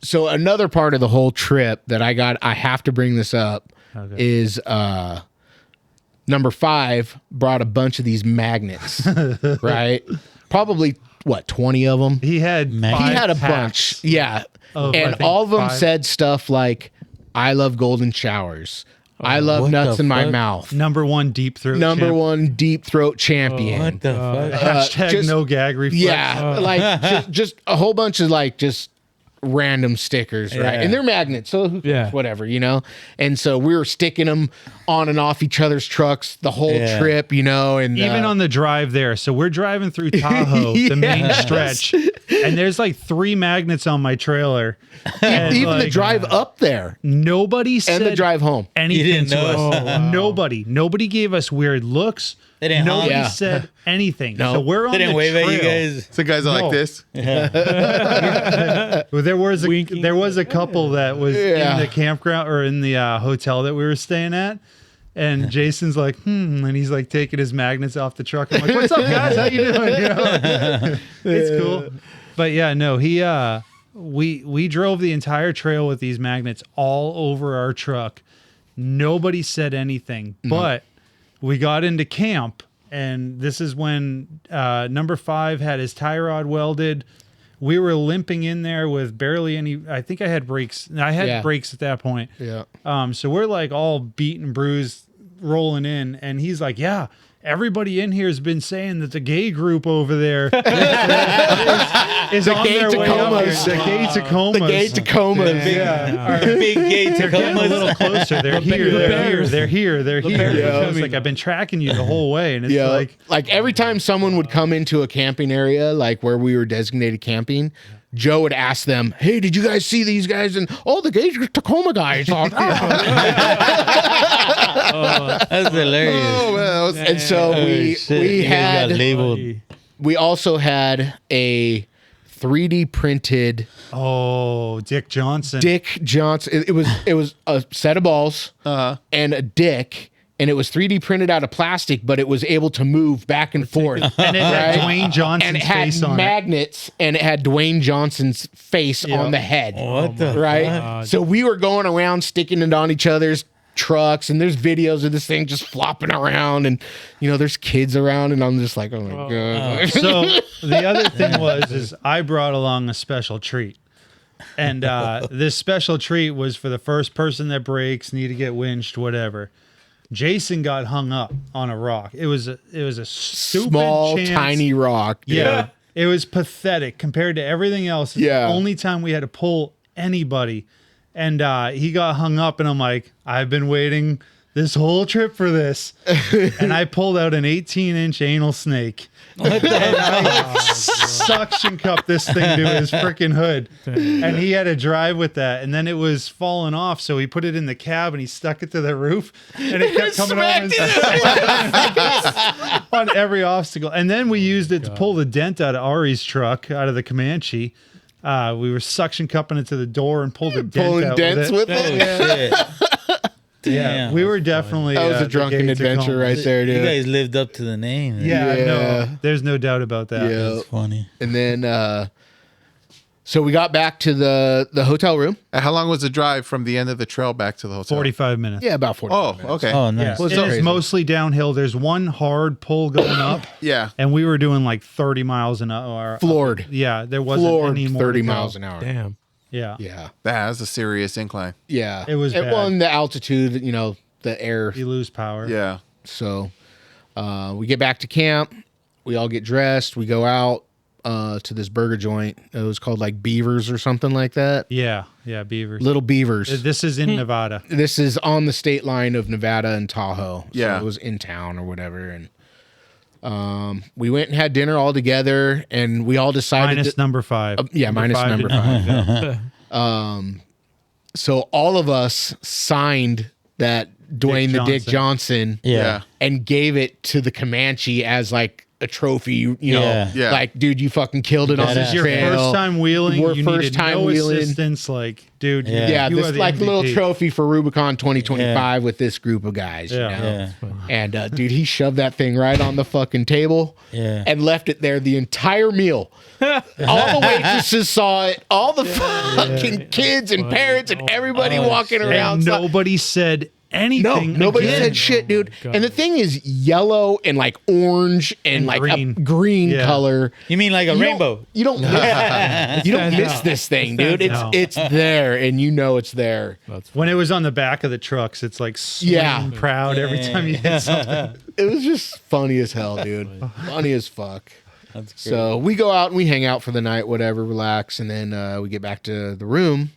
so another part of the whole trip that I have to bring this up Okay. is number 5 brought a bunch of these magnets, right? Probably what 20 of them. he had He He five had a packs bunch, yeah, of, I and think, all of them 5. said stuff like, "I love golden showers." I love What nuts the in my fuck? mouth. Number 1 deep throat. Number champ. 1 deep throat champion. What the fuck? Hashtag just- no gag reflex. Yeah, like just a whole bunch of like just random stickers, right? Yeah. And they're magnets, so who cares? Yeah. Whatever, you know. And so we were sticking them on and off each other's trucks the whole Yeah. trip, you know. And Even on the drive there. So we're driving through Tahoe, the main Yes. stretch, and there's like 3 magnets on my trailer. And, even the like, drive up there Nobody said and the drive home. anything You didn't to know us. us? Nobody gave us weird looks. They didn't honk? Nobody Yeah. said anything. No. So we're on They didn't the wave at you trail. guys. so guys are No. like this. Well, there was a Winking. there was a couple that was Yeah. in the campground or in the hotel that we were staying at, and Jason's like, and he's like taking his magnets off the truck. I'm like, what's up, guys? How you doing? You know? It's cool. But yeah, no, we drove the entire trail with these magnets all over our truck. Nobody said anything, but we got into camp, and this is when number 5 had his tie rod welded. We were limping in there with barely any. I think I had brakes. I had Yeah. brakes at that point. Yeah. So we're like all beat and bruised, rolling in, and he's like, "Yeah, everybody in here has been saying that the gay group over there is on gay their way up here. Tacomas. The gay Tacomas. The gay Tacomas. Yeah. Our big gate They're getting a little Tacomas. closer. They're here. They're here. They're here. They're here. Yeah. It's like I've been tracking you the whole way, and it's Yeah, like, every time someone would come into a camping area, like where we were designated camping, Joe would ask them, "Hey, did you guys see these guys?" And the gay Tacoma guys. That's hilarious. Oh, man, that was, And so Oh, we shit. we You guys got had labeled. we also had a 3D printed oh, Dick Johnson. Dick Johnson. It was a set of balls and a dick and it was 3D printed out of plastic, but it was able to move back and forth. And it had Right? Dwayne Johnson's And it had face on it. magnets, and it had Dwayne Johnson's face on the head. What the Right? God. So we were going around sticking it on each other's trucks, and there's videos of this thing just flopping around, and there's kids around, and I'm just like, oh my God. So the other thing is I brought along a special treat. And this special treat was for the first person that breaks, need to get winched, whatever. Jason got hung up on a rock. It was a stupid Small, chance. tiny rock. Dude. Yeah. It was pathetic compared to everything else. It's Yeah. the only time we had to pull anybody. And he got hung up, and I'm like, I've been waiting this whole trip for this. And I pulled out an 18-inch anal snake. And I suction cupped this thing to his freaking hood. And he had to drive with that. And then it was falling off, so he put it in the cab and he stuck it to the roof. And it kept coming over and on every obstacle. And then we used it to pull the dent out of Ari's truck, out of the Comanche. We were suction cupping it to the door and pulled a dent Pulling out dents with it. with it. Shit. Yeah, we were definitely. That was a the drunken gate to adventure come. right there, You dude. guys lived up to the name. Yeah, Yeah. no, there's no doubt about that. Yeah. That's funny. And then, so we got back to the hotel room. And how long was the drive from the end of the trail back to the hotel? 45 minutes. Yeah, about 40 Oh, minutes. okay. Oh, Yeah, nice. Well, and so it's crazy. mostly downhill. There's one hard pull going up, Yeah. and we were doing like 30 miles an hour. Floored. Yeah, there wasn't Floored any more 30 to go. miles an hour. Damn. Yeah, Yeah. That's a serious incline. Yeah. It was bad. Well, and the altitude, the air. you lose power. Yeah. So we get back to camp. We all get dressed. We go out to this burger joint. It was called like Beavers or something like that. yeah, Beavers. Little Beavers. This is in Nevada. This is on the state line of Nevada and Tahoe. Yeah. So it was in town or whatever. And we went and had dinner all together, and we all decided Minus to- number 5. yeah, minus number didn't- so all of us signed that Dwayne the Dick Johnson Yeah. and gave it to the Comanche as like a trophy, you know, Yeah. Yeah. like, dude, you fucking killed it on Badass. this Your trail. first time wheeling. We're you first needed time no wheeling. assistance. Like, dude, Yeah. Yeah, you are this the like little MVP. trophy for Rubicon 2025 with this group of guys, Yeah. you know? Yeah. And dude, he shoved that thing right on the fucking table Yeah. and left it there the entire meal. All the waitresses saw it, all the fucking kids and parents and everybody walking around. And saw- nobody said anything. Nobody again. said shit, dude. God. And the thing is yellow and like orange and, And like green. a green Yeah. color. You mean like a You don't- rainbow? You don't miss, you don't stands miss out. this thing, dude. It's out. it's there, and you know it's there. That's When it was on the back of the trucks, it's like swinging Yeah. proud every time you hit something. It was just funny as hell, dude. Funny as fuck. That's great. So we go out and we hang out for the night, whatever, relax, and then we get back to the room.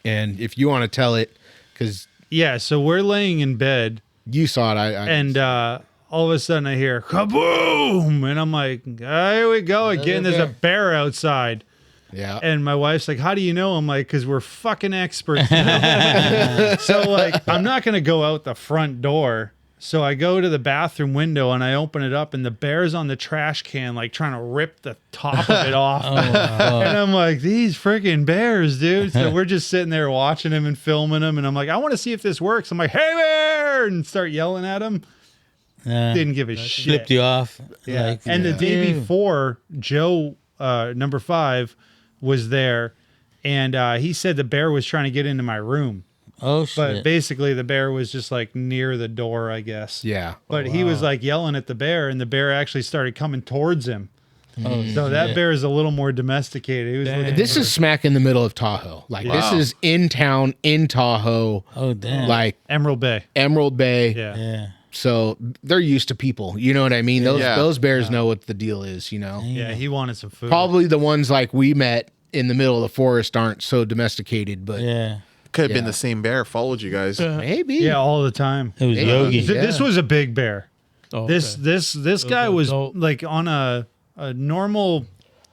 And if you want to tell it, because Yeah, so we're laying in bed, you saw it, I and all of a sudden I hear kaboom, and I'm like, here we go again. There's a bear outside. yeah. And my wife's like, how do you know? I'm like, because we're fucking experts now. So, like, I'm not going to go out the front door. So I go to the bathroom window and I open it up, and the bear's on the trash can, like trying to rip the top of it off. And I'm like, these freaking bears, dude. So we're just sitting there watching him and filming him. And I'm like, I want to see if this works. I'm like, hey, bear! And start yelling at him. Didn't give a shit. Flipped you off. Yeah. Like, And the day "Ew." before, Joe, number 5, was there, and he said the bear was trying to get into my room. Oh But shit. basically, the bear was just like near the door, I guess. Yeah. But he was like yelling at the bear, and the bear actually started coming towards him. Oh, So that bear is a little more domesticated. He was looking This for is smack in the middle of Tahoe. Like, this Wow. is in town, in Tahoe, Oh damn. like Emerald Bay. Emerald Bay. Yeah. Yeah. So they're used to people. You know what I mean? Yeah. Those bears know what the deal is, you know? Yeah, he wanted some food. Probably the ones like we met in the middle of the forest aren't so domesticated, but Yeah. Could have been Yeah. the same bear followed you guys. maybe. Yeah, all the time. It was Yeah. Yogi. This was a big bear. Oh, This okay. this guy an was adult. like on a normal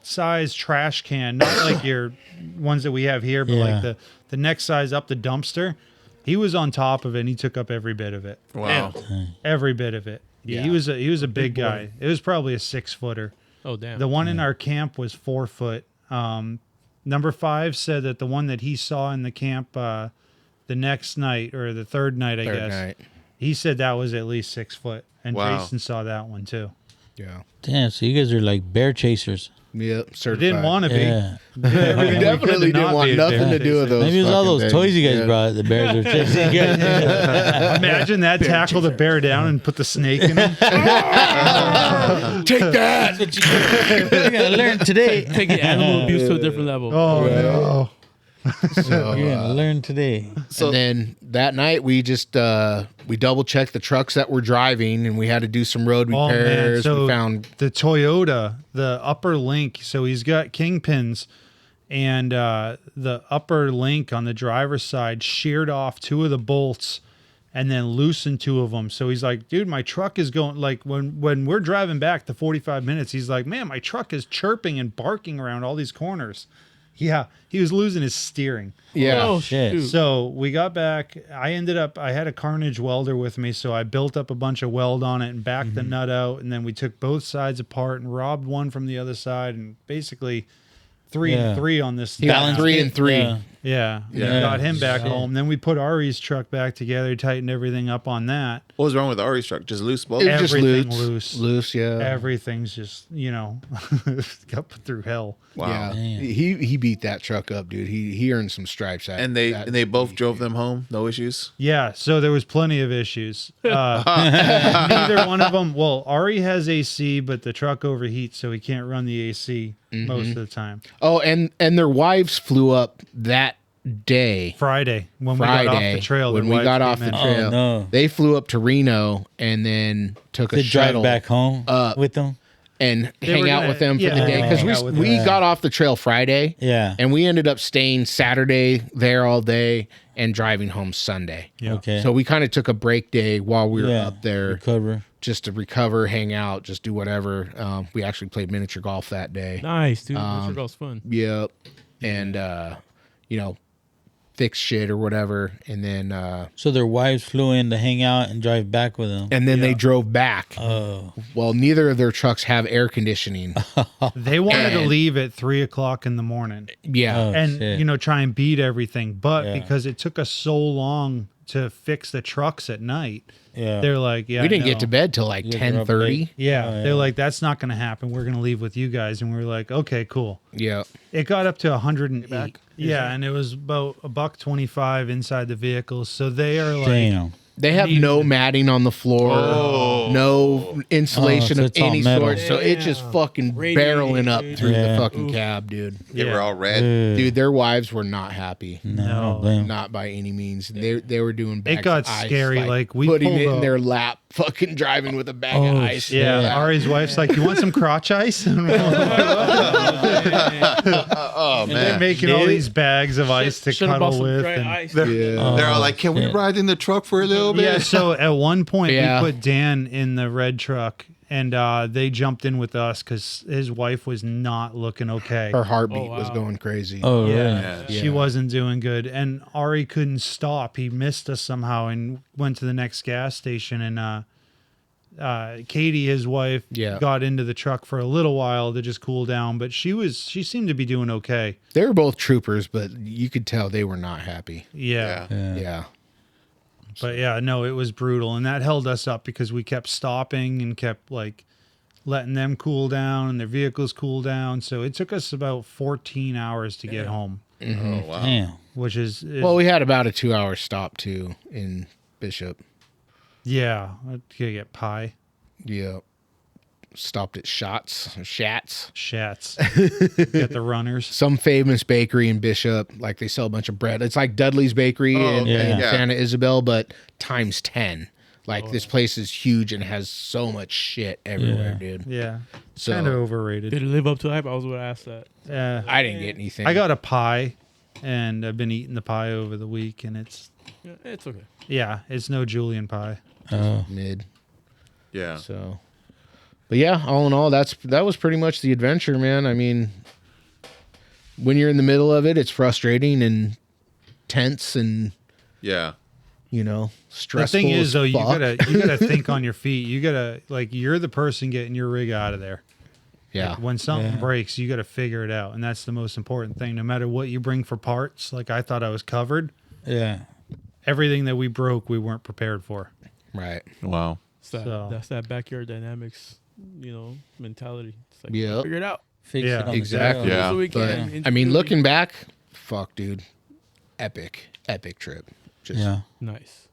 size trash can, not like your ones that we have here, but like Yeah. the next size up the dumpster. He was on top of it, and he took up every bit of it. Wow. Every bit of it. Yeah. He was a big guy. It was probably a 6-footer. Oh damn. The one in our camp was 4 foot. Number 5 said that the one that he saw in the camp the next night or the third night, I Third guess, night. He said that was at least 6 foot, and Wow. Jason saw that one too. Yeah. Damn, so you guys are like bear chasers. Yep. He Certified. didn't want to be. Yeah. Everything we could Definitely to not didn't want be a nothing bear to do with chaser. those. Maybe it was all fucking those toys things. you guys Yeah. brought. The bears were chasing you guys. Imagine that, tackle the bear down and put the snake in him. Take that. You're gonna learn today. Taking animal abuse to a different level. Oh no! So, You're gonna learn today. and then that night we just we double checked the trucks that were driving, and we had to do some road Oh man! repairs. So we found the Toyota, the upper link. So he's got kingpins, and the upper link on the driver's side sheared off 2 of the bolts, and then loosened 2 of them. So he's like, dude, my truck is going, like when we're driving back the 45 minutes, he's like, man, my truck is chirping and barking around all these corners. Yeah, he was losing his steering. yeah. Oh, shit. shoot. So we got back. I had a Carnage welder with me, so I built up a bunch of weld on it and backed the nut out, and then we took both sides apart and robbed one from the other side, and basically 3 Yeah. and 3 on this. He got Balanced 3 it, and 3. yeah. Yeah, Yeah. got him back Shit. home. Then we put Ari's truck back together, tightened everything up on that. What was wrong with the Ari's truck? Just loose bolts? It was just Everything loose. loose. Loose, yeah. Everything's just got put through hell. Wow. Yeah. Damn. He beat that truck up, dude. He earned some stripes at And they both drove them home, no issues. Yeah, so there was plenty of issues. Neither one of them. Well, Ari has AC, but the truck overheats, so he can't run the AC most of the time. Oh, and their wives flew up that day. Friday when we got off the trail. when their we wife got came off the in. trail, Oh, no. they flew up to Reno and then took a To drive shuttle back home with them. and They hang were out gonna- with them for yeah, the day hang because out with we them. got off the trail Friday. Yeah. And we ended up staying Saturday there all day and driving home Sunday. Yeah. Okay. So we kind of took a break day while we were yeah. up there Recover. just to recover, hang out, just do whatever. We actually played miniature golf that day. Nice, dude. That was fun. Yep. And, fix shit or whatever. And then, So their wives flew in to hang out and drive back with them. they drove back. Oh. Well, neither of their trucks have air conditioning. They wanted to And- leave at 3:00 in the morning Yeah. Oh, and shit. try and beat everything, but Yeah. because it took us so long to fix the trucks at night, Yeah. they're like, yeah, We didn't no. get to bed till like You guys were up 10:30. late? Yeah, Oh, they're like, that's not going to happen. We're going to leave with you guys, and we were like, okay, cool. Yeah. It got up to 108. Yeah, and it was about $125 inside the vehicles. So they are like, Damn. They have no matting on the floor, no insulation Oh, so of it's all any metal. sort. So it's just fucking barreling up through the Yeah. fucking cab, dude. They Yeah. were all red. Dude, their wives were not happy. No, I No. don't blame 'em. Not by any means. They were doing bags got of ice, scary, like, we putting pulled it in up- their lap, fucking driving with a bag of Oh, ice. shit. yeah, Yeah. Ari's wife's like, you want some crotch ice? And Oh they're man. making all these bags of ice to Should've bought cuddle some with. dry and- ice. Yeah. They're all like, "Can we shit. ride in the truck for a little bit?" Yeah, so at one point Yeah. we put Dan in the red truck, and they jumped in with us because his wife was not looking okay. Her heartbeat Oh, was wow. going crazy. Oh, really? Yeah, Yeah. she wasn't doing good, and Ari couldn't stop. He missed us somehow and went to the next gas station. And Katie, his wife, Yeah. got into the truck for a little while to just cool down, but she seemed to be doing okay. They were both troopers, but you could tell they were not happy. Yeah. Yeah. Yeah. But yeah, no, it was brutal, and that held us up because we kept stopping and kept like letting them cool down and their vehicles cool down. So it took us about 14 hours to get home, Oh wow. Damn. which is Well, we had about a 2-hour stop too in Bishop. yeah, I could get pie. Yeah. Stopped at Shats. Shats. Get the runners. Some famous bakery in Bishop. Like they sell a bunch of bread. It's like Dudley's Bakery Oh, in, okay. in Yeah. Santa Isabel, but times 10. Like this place is huge and has so much shit everywhere, dude. Yeah. So Kind of overrated. Did it live up to the hype? I was going to ask that. I didn't get anything. I got a pie, and I've been eating the pie over the week, and it's It's okay. it's no Julian pie. Oh. mid. Yeah. So, but yeah, all in all, that was pretty much the adventure, man. I mean, when you're in the middle of it, it's frustrating and tense and Yeah. stressful. The thing is, as though, you fuck. gotta think on your feet. You gotta you're the person getting your rig out of there. yeah, When something Yeah. breaks, you gotta figure it out, and that's the most important thing. No matter what you bring for parts, like I thought I was covered. Yeah. Everything that we broke, we weren't prepared for. Right. Wow. That's that backyard dynamics, mentality. It's like, Yep. figure it out. Fix Yeah, it on exactly. The trail. Yeah. So we But can. I mean, looking back, fuck, dude, epic trip. Just Yeah. Nice.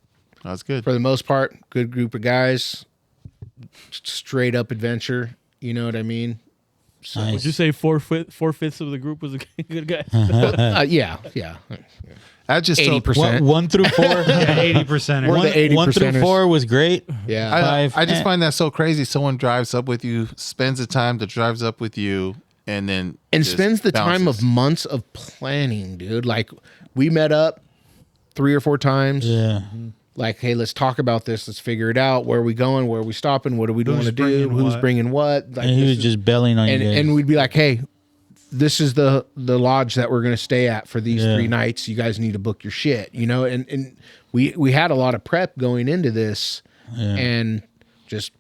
That's good. for the most part, good group of guys, straight up adventure. You know what I mean? So, Nice. Would you say four-fifths of the group was a good guy? yeah. I just so- 80%. One through 4. Yeah, 80%. We're the 80%. One through 4 was great. Yeah. Five. I just find that so crazy. Someone drives up with you, spends the time that drives up with you, and then And just spends the time bounces. of months of planning, dude. Like we met up 3 or 4 times. Yeah. Like, hey, let's talk about this. Let's figure it out. Where are we going? Where are we stopping? What do we want Who's to do? bringing Who's what? bringing what? Like, And he this was is- just belling on you guys. and we'd be like, hey, this is the lodge that we're going to stay at for these Yeah. 3 nights. You guys need to book your shit, and we had a lot of prep going into this, and just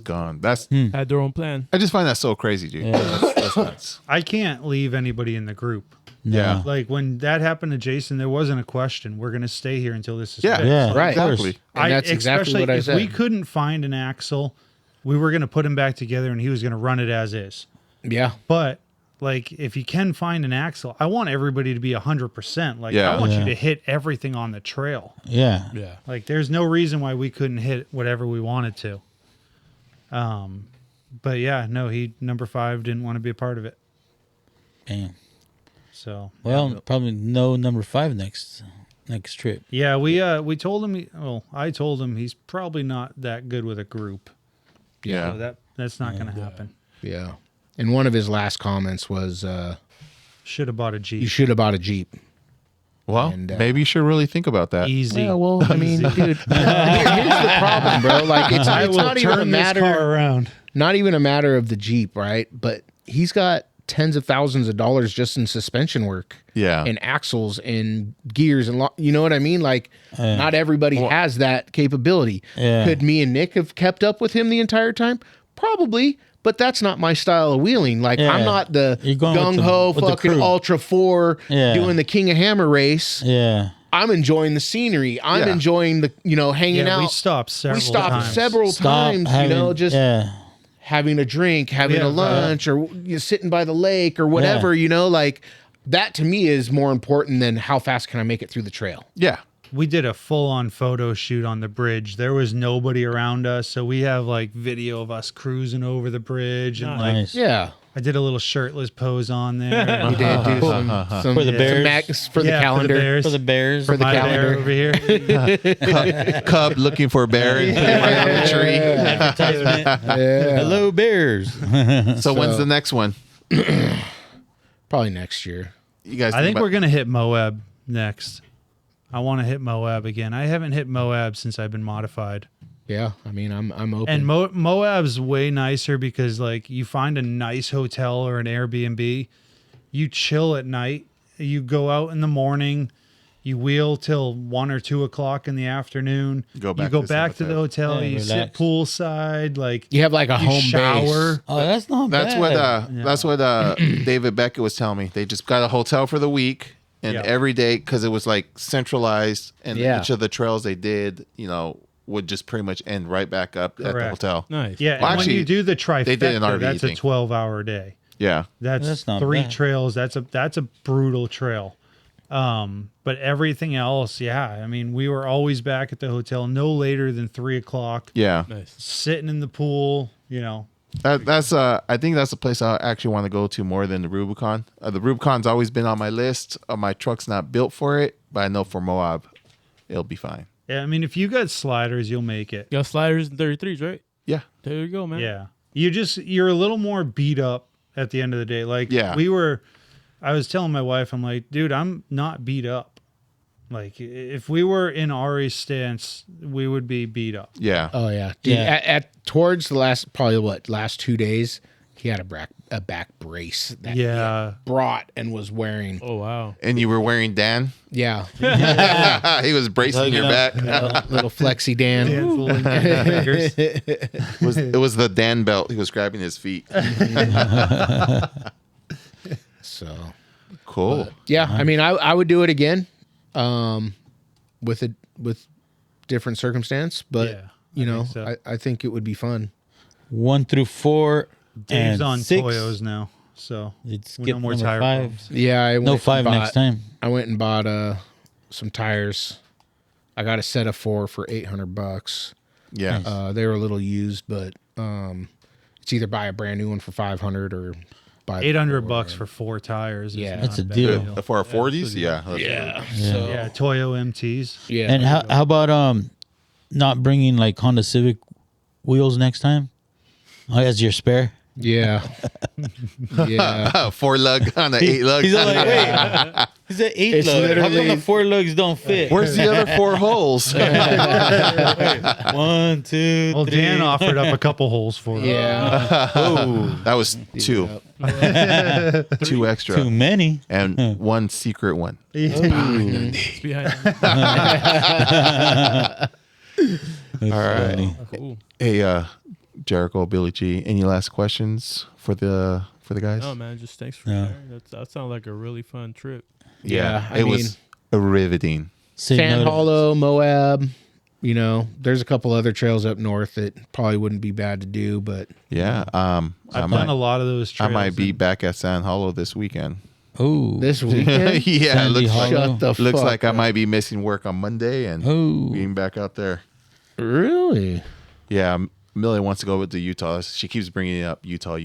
gone. That's Had their own plan. I just find that so crazy, dude. That's nuts. I can't leave anybody in the group. No. Yeah. Like when that happened to Jason, there wasn't a question. We're going to stay here until this is Yeah, fixed. Yeah. right. Of course. Exactly. And that's exactly especially what I if said. we couldn't find an axle, we were going to put him back together and he was going to run it as is. yeah. But like, if you can find an axle, I want everybody to be 100%. Like, Yeah. I want Yeah. you to hit everything on the trail. Yeah. Yeah. Like, there's no reason why we couldn't hit whatever we wanted to. But yeah, no, number 5 didn't want to be a part of it. Damn. So Well, probably no number 5 next trip. yeah, we told him. I told him he's probably not that good with a group. Yeah. So that's not going to happen. Yeah. And one of his last comments was, Should have bought a you Jeep. should have bought a Jeep. Well, And, maybe you should really think about that. Easy. Yeah, well, I mean, dude, here's the problem, bro. Like, it's I will not even a turn this car matter, around. not even a matter of the Jeep, right? But he's got tens of thousands of dollars just in suspension work. Yeah. And axles and gears and you know what I mean? Like, not everybody has that capability. Yeah. Could me and Nick have kept up with him the entire time? Probably, but that's not my style of wheeling. Like, Yeah. I'm not the You're going with gung ho with the fucking crew. Ultra 4 Yeah. doing the King of Hammer race. Yeah. I'm enjoying the scenery. I'm Yeah. enjoying the hanging Yeah, out. we stopped several We stopped times. several times, having, just yeah. having a drink, having Yeah, a lunch, or you sitting by the lake or whatever, like that to me is more important than how fast can I make it through the trail. Yeah. We did a full-on photo shoot on the bridge. There was nobody around us, so we have like video of us cruising over the bridge, and like Nice. Yeah. I did a little shirtless pose on there. You did do some For the some Bears. mags for the Yeah, calendar. For the Bears. For the Bears. For the My bear calendar. over here. Cub looking for a bear and put it right on the tree. Advertisement. Yeah. Hello, Bears. So when's the next one? Probably next year. You guys I think about- we're gonna hit Moab next. I want to hit Moab again. I haven't hit Moab since I've been modified. Yeah. I mean, I'm open. And Moab's way nicer because like you find a nice hotel or an Airbnb, you chill at night, you go out in the morning, you wheel till 1 or 2 o'clock in the afternoon. Go you back go to the back to the hotel. Yeah, you sit relax. poolside, like you have like a you home shower. base. Oh, that's not That's bad. what David Beckett was telling me. They just got a hotel for the week, and Yeah. every day, because it was like centralized, and Yeah. each of the trails they did, would just pretty much end right back up at the Correct. hotel. Nice. Yeah, Well, and when actually, you do the trifecta, they did an RV that's thing. a 12-hour day. Yeah, That's not 3 bad. trails. That's a brutal trail. But everything else, yeah. I mean, we were always back at the hotel no later than 3 o'clock, yeah. Nice. sitting in the pool. That's I think that's the place I actually want to go to more than the Rubicon. The Rubicon's always been on my list. My truck's not built for it, but I know for Moab, it'll be fine. Yeah, I mean, if you got sliders, you'll make it. You got sliders and 33s, right? Yeah, There you go, man. Yeah. You're a little more beat up at the end of the day. Like, Yeah. I was telling my wife, I'm like, dude, I'm not beat up. Like, if we were in Ari's stance, we would be beat up. yeah. Oh yeah, dude. Yeah. At towards the last 2 days, he had a back brace that Yeah. he brought and was wearing. Oh wow. And you were wearing Dan. Yeah, He was bracing your back. little flexi Dan. Fingers. It was the Dan belt. He was grabbing his feet. So Cool. yeah, I mean, I would do it again, with different circumstance, but Yeah, you I know, think so. I think it would be fun. 1 through 4. Dave's and on 6. Toyos now, so Let's we skip no more number tire 5. problems. Yeah, I No went 5 and next time. I went and bought some tires. I got a set of 4 for $800. Yeah. Nice. They were a little used, but it's either buy a brand new one for 500 or buy the $800 4. for 4 tires. Yeah. is That's not a bad deal. For our 40s, yeah. that's Yeah. Yeah. So Yeah, Toyo MTs. yeah. And how about not bringing like Honda Civic wheels next time as your spare? yeah. Yeah. 4 lug on the 8 lug. He's all like, wait, he's an 8 It's lug. How come literally- the 4 lugs don't fit? Where's the other 4 holes? 1, 2, Well, 3. Dan offered up a couple holes for it. Yeah. Oh, that was 2. 2 extra. Too many. And 1 secret one. It's behind. All right. Cool. Hey, Jericho, Billy G, any last questions for the guys? No, man. Just thanks for No. sharing. That sounds like a really fun trip. Yeah, I it was riveting. Sand Hollow, Moab. You know, there's a couple other trails up north that probably wouldn't be bad to do, but Yeah. I've done a lot of those I trails. might be back at San Hollow this weekend. Oh, this weekend, Yeah, Sandy looks like, Hollow. shut the looks fuck like I up. might be missing work on Monday and Oh, being back out there. Really? Yeah, Millie wants to go with the Utah. She keeps bringing it up Utah.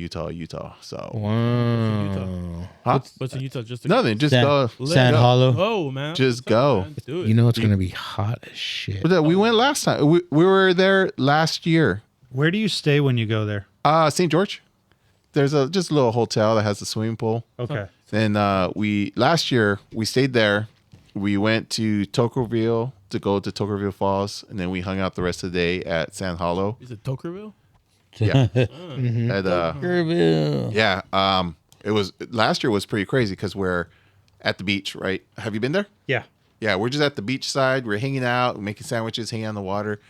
So Wow. huh? What's in Utah? Just Nothing. Just Sand- go. Sand go. Hollow. Oh man, Just What's up, go. man? Do it. You know it's gonna be hot as shit. But we went last time. We were there last year. Where do you stay when you go there? St. George. There's just a little hotel that has a swimming pool. Okay. Then last year we stayed there. We went to Tokerville to go to Tokerville Falls, and then we hung out the rest of the day at Sand Hollow. Is it Tokerville? Yeah. Mm-hmm. And, Kerrville. yeah. It was last year was pretty crazy because we're at the beach, right? Have you been there? Yeah. Yeah, we're just at the beach side. We're hanging out, making sandwiches, hanging on the water,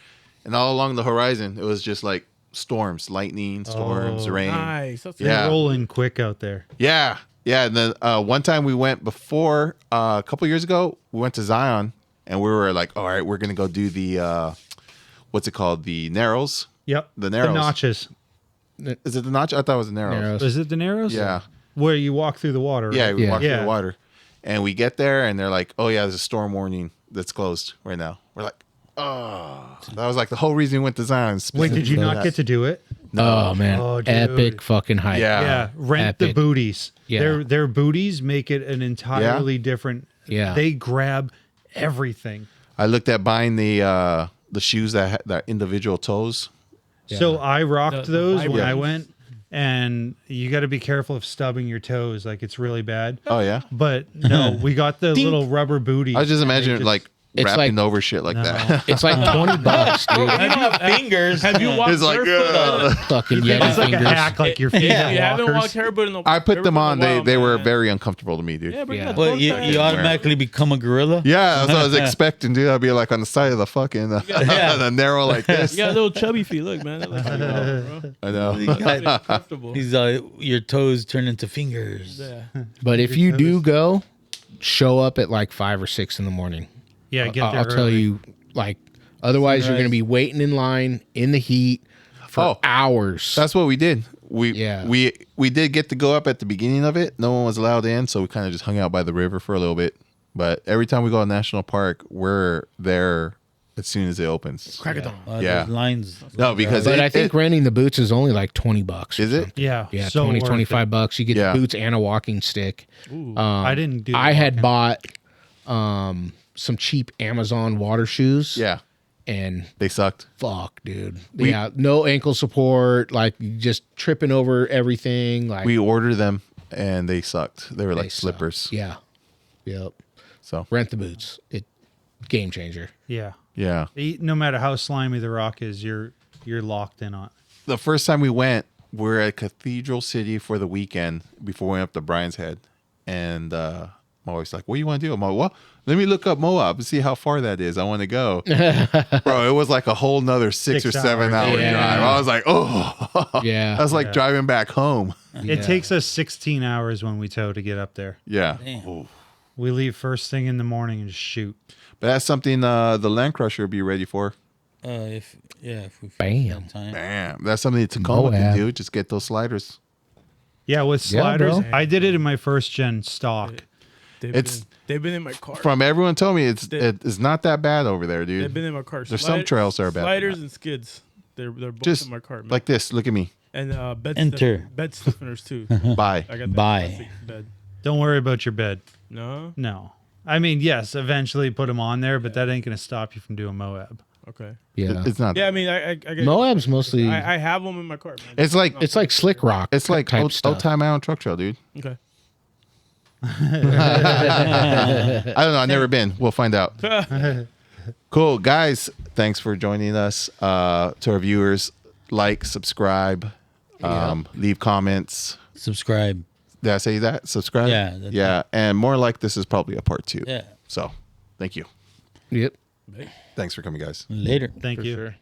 and all along the horizon, it was just like storms, lightning, storms, Oh, rain. Nice. That's Yeah. Rolling quick out there. Yeah, yeah. And then one time we went before a couple years ago. We went to Zion, and we were like, "All right, we're gonna go do the what's it called? The Narrows." Yep. The Narrows. notches. Is it the Notch? I thought it was the Narrows. Narrows. Is it the Narrows? Yeah, Where you walk through the water. yeah. Right? We Yeah. walked through Yeah. the water, and we get there, and they're like, "Oh yeah, there's a storm warning that's closed right now." We're like, "Oh." That was like the whole reason we went to Zion. Wait, did you specifically not that. get to do it? Oh man, Oh, dude. epic fucking hike. Yeah. Yeah. Rent the Epic. booties. Yeah. Their booties make it an entirely different. Yeah. They grab everything. I looked at buying the shoes that individual toes. So I rocked The those when vibrant. I went, and you got to be careful of stubbing your toes. Like it's really bad. Oh yeah. But no, we got the little rubber booties. I was just and they imagining like It's wrapping like- over shit like No. that. It's like $20, dude. You don't have fingers. Have you walked It's like, barefoot? Fucking Yeti It's like a fingers. hack, like your feet If have you haven't walkers. walked barefoot in a I put them barefoot on. in a while, They were man. very uncomfortable to me, dude. Yeah, bring Yeah. that Well, torch you back. automatically become a gorilla. Yeah, that's what I was expecting, dude. I'd be like on the side of the fucking the narrow like this. You got little chubby feet. Look, man. That looks like bro. I know. It's comfortable. He's your toes turn into fingers. Yeah. But if you do go, show up at like 5 or 6 in the morning. Yeah, get there I'll tell early. you, like, otherwise you're Sunrise. going to be waiting in line in the heat for Oh. hours. That's what we did. Yeah. We did get to go up at the beginning of it. No one was allowed in, so we kind of just hung out by the river for a little bit. But every time we go to national park, we're there as soon as it opens. Crack it down. Yeah. Those lines. No, because but it, I think renting the boots is only like $20. or Is it? something. Yeah, Yeah, so 20, worth 25 it. bucks. You get Yeah. the boots and a walking stick. I didn't do. I the had walking. bought some cheap Amazon water shoes. yeah, And they sucked. fuck, dude. Yeah, no ankle support, like just tripping over everything. Like We ordered them and they sucked. They were they like suck. slippers. Yeah. Yep. So Rent the boots. Game changer. Yeah. yeah. No matter how slimy the rock is, you're locked in on it. The first time we went, we were at Cathedral City for the weekend before we went up to Brian's Head. And my wife's like, what do you want to do? I'm like, well, let me look up Moab and see how far that is. I want to go. Bro, it was like a whole nother 6 or 6 7 hours. hour Yeah. drive. I was like, oh. Yeah. That's like Yeah. driving back home. It takes us 16 hours when we tow to get up there. Yeah. Damn. We leave first thing in the morning and just shoot. But that's something the Land Crusher will be ready for. If we Bam. have time. Bam. That's something that Tacoma can Moab. do. Just get those sliders. Yeah, with Yeah, sliders, bro. I did it in my first gen stock. They've been in my car. From everyone told me it's not that bad over there, They've dude. been in my car. There's some trails that are bad. Sliders and skids. They're both Just in my car, man. like this. Look at me. And Enter. bed stiffeners too. Bye. I got that Bye. plastic bed. Don't worry about your bed. No. No. I mean, yes, eventually put them on there, but that ain't going to stop you from doing Moab. Okay. Yeah. It's not. Yeah, I mean, I get. Moab's mostly. I have them in my car. Man. It's like it's like slick rock. it's like type old stuff. time Island Truck Trail, dude. Okay. I don't know. I've never been. We'll find out. Cool, guys. Thanks for joining us. To our viewers, like, subscribe, leave comments. Subscribe. Did I say that? Subscribe. Yeah, that's Yeah, and more like this is probably a part 2. Yeah. So, thank you. Yep. Thanks for coming, guys. Later. Thank For you. sure.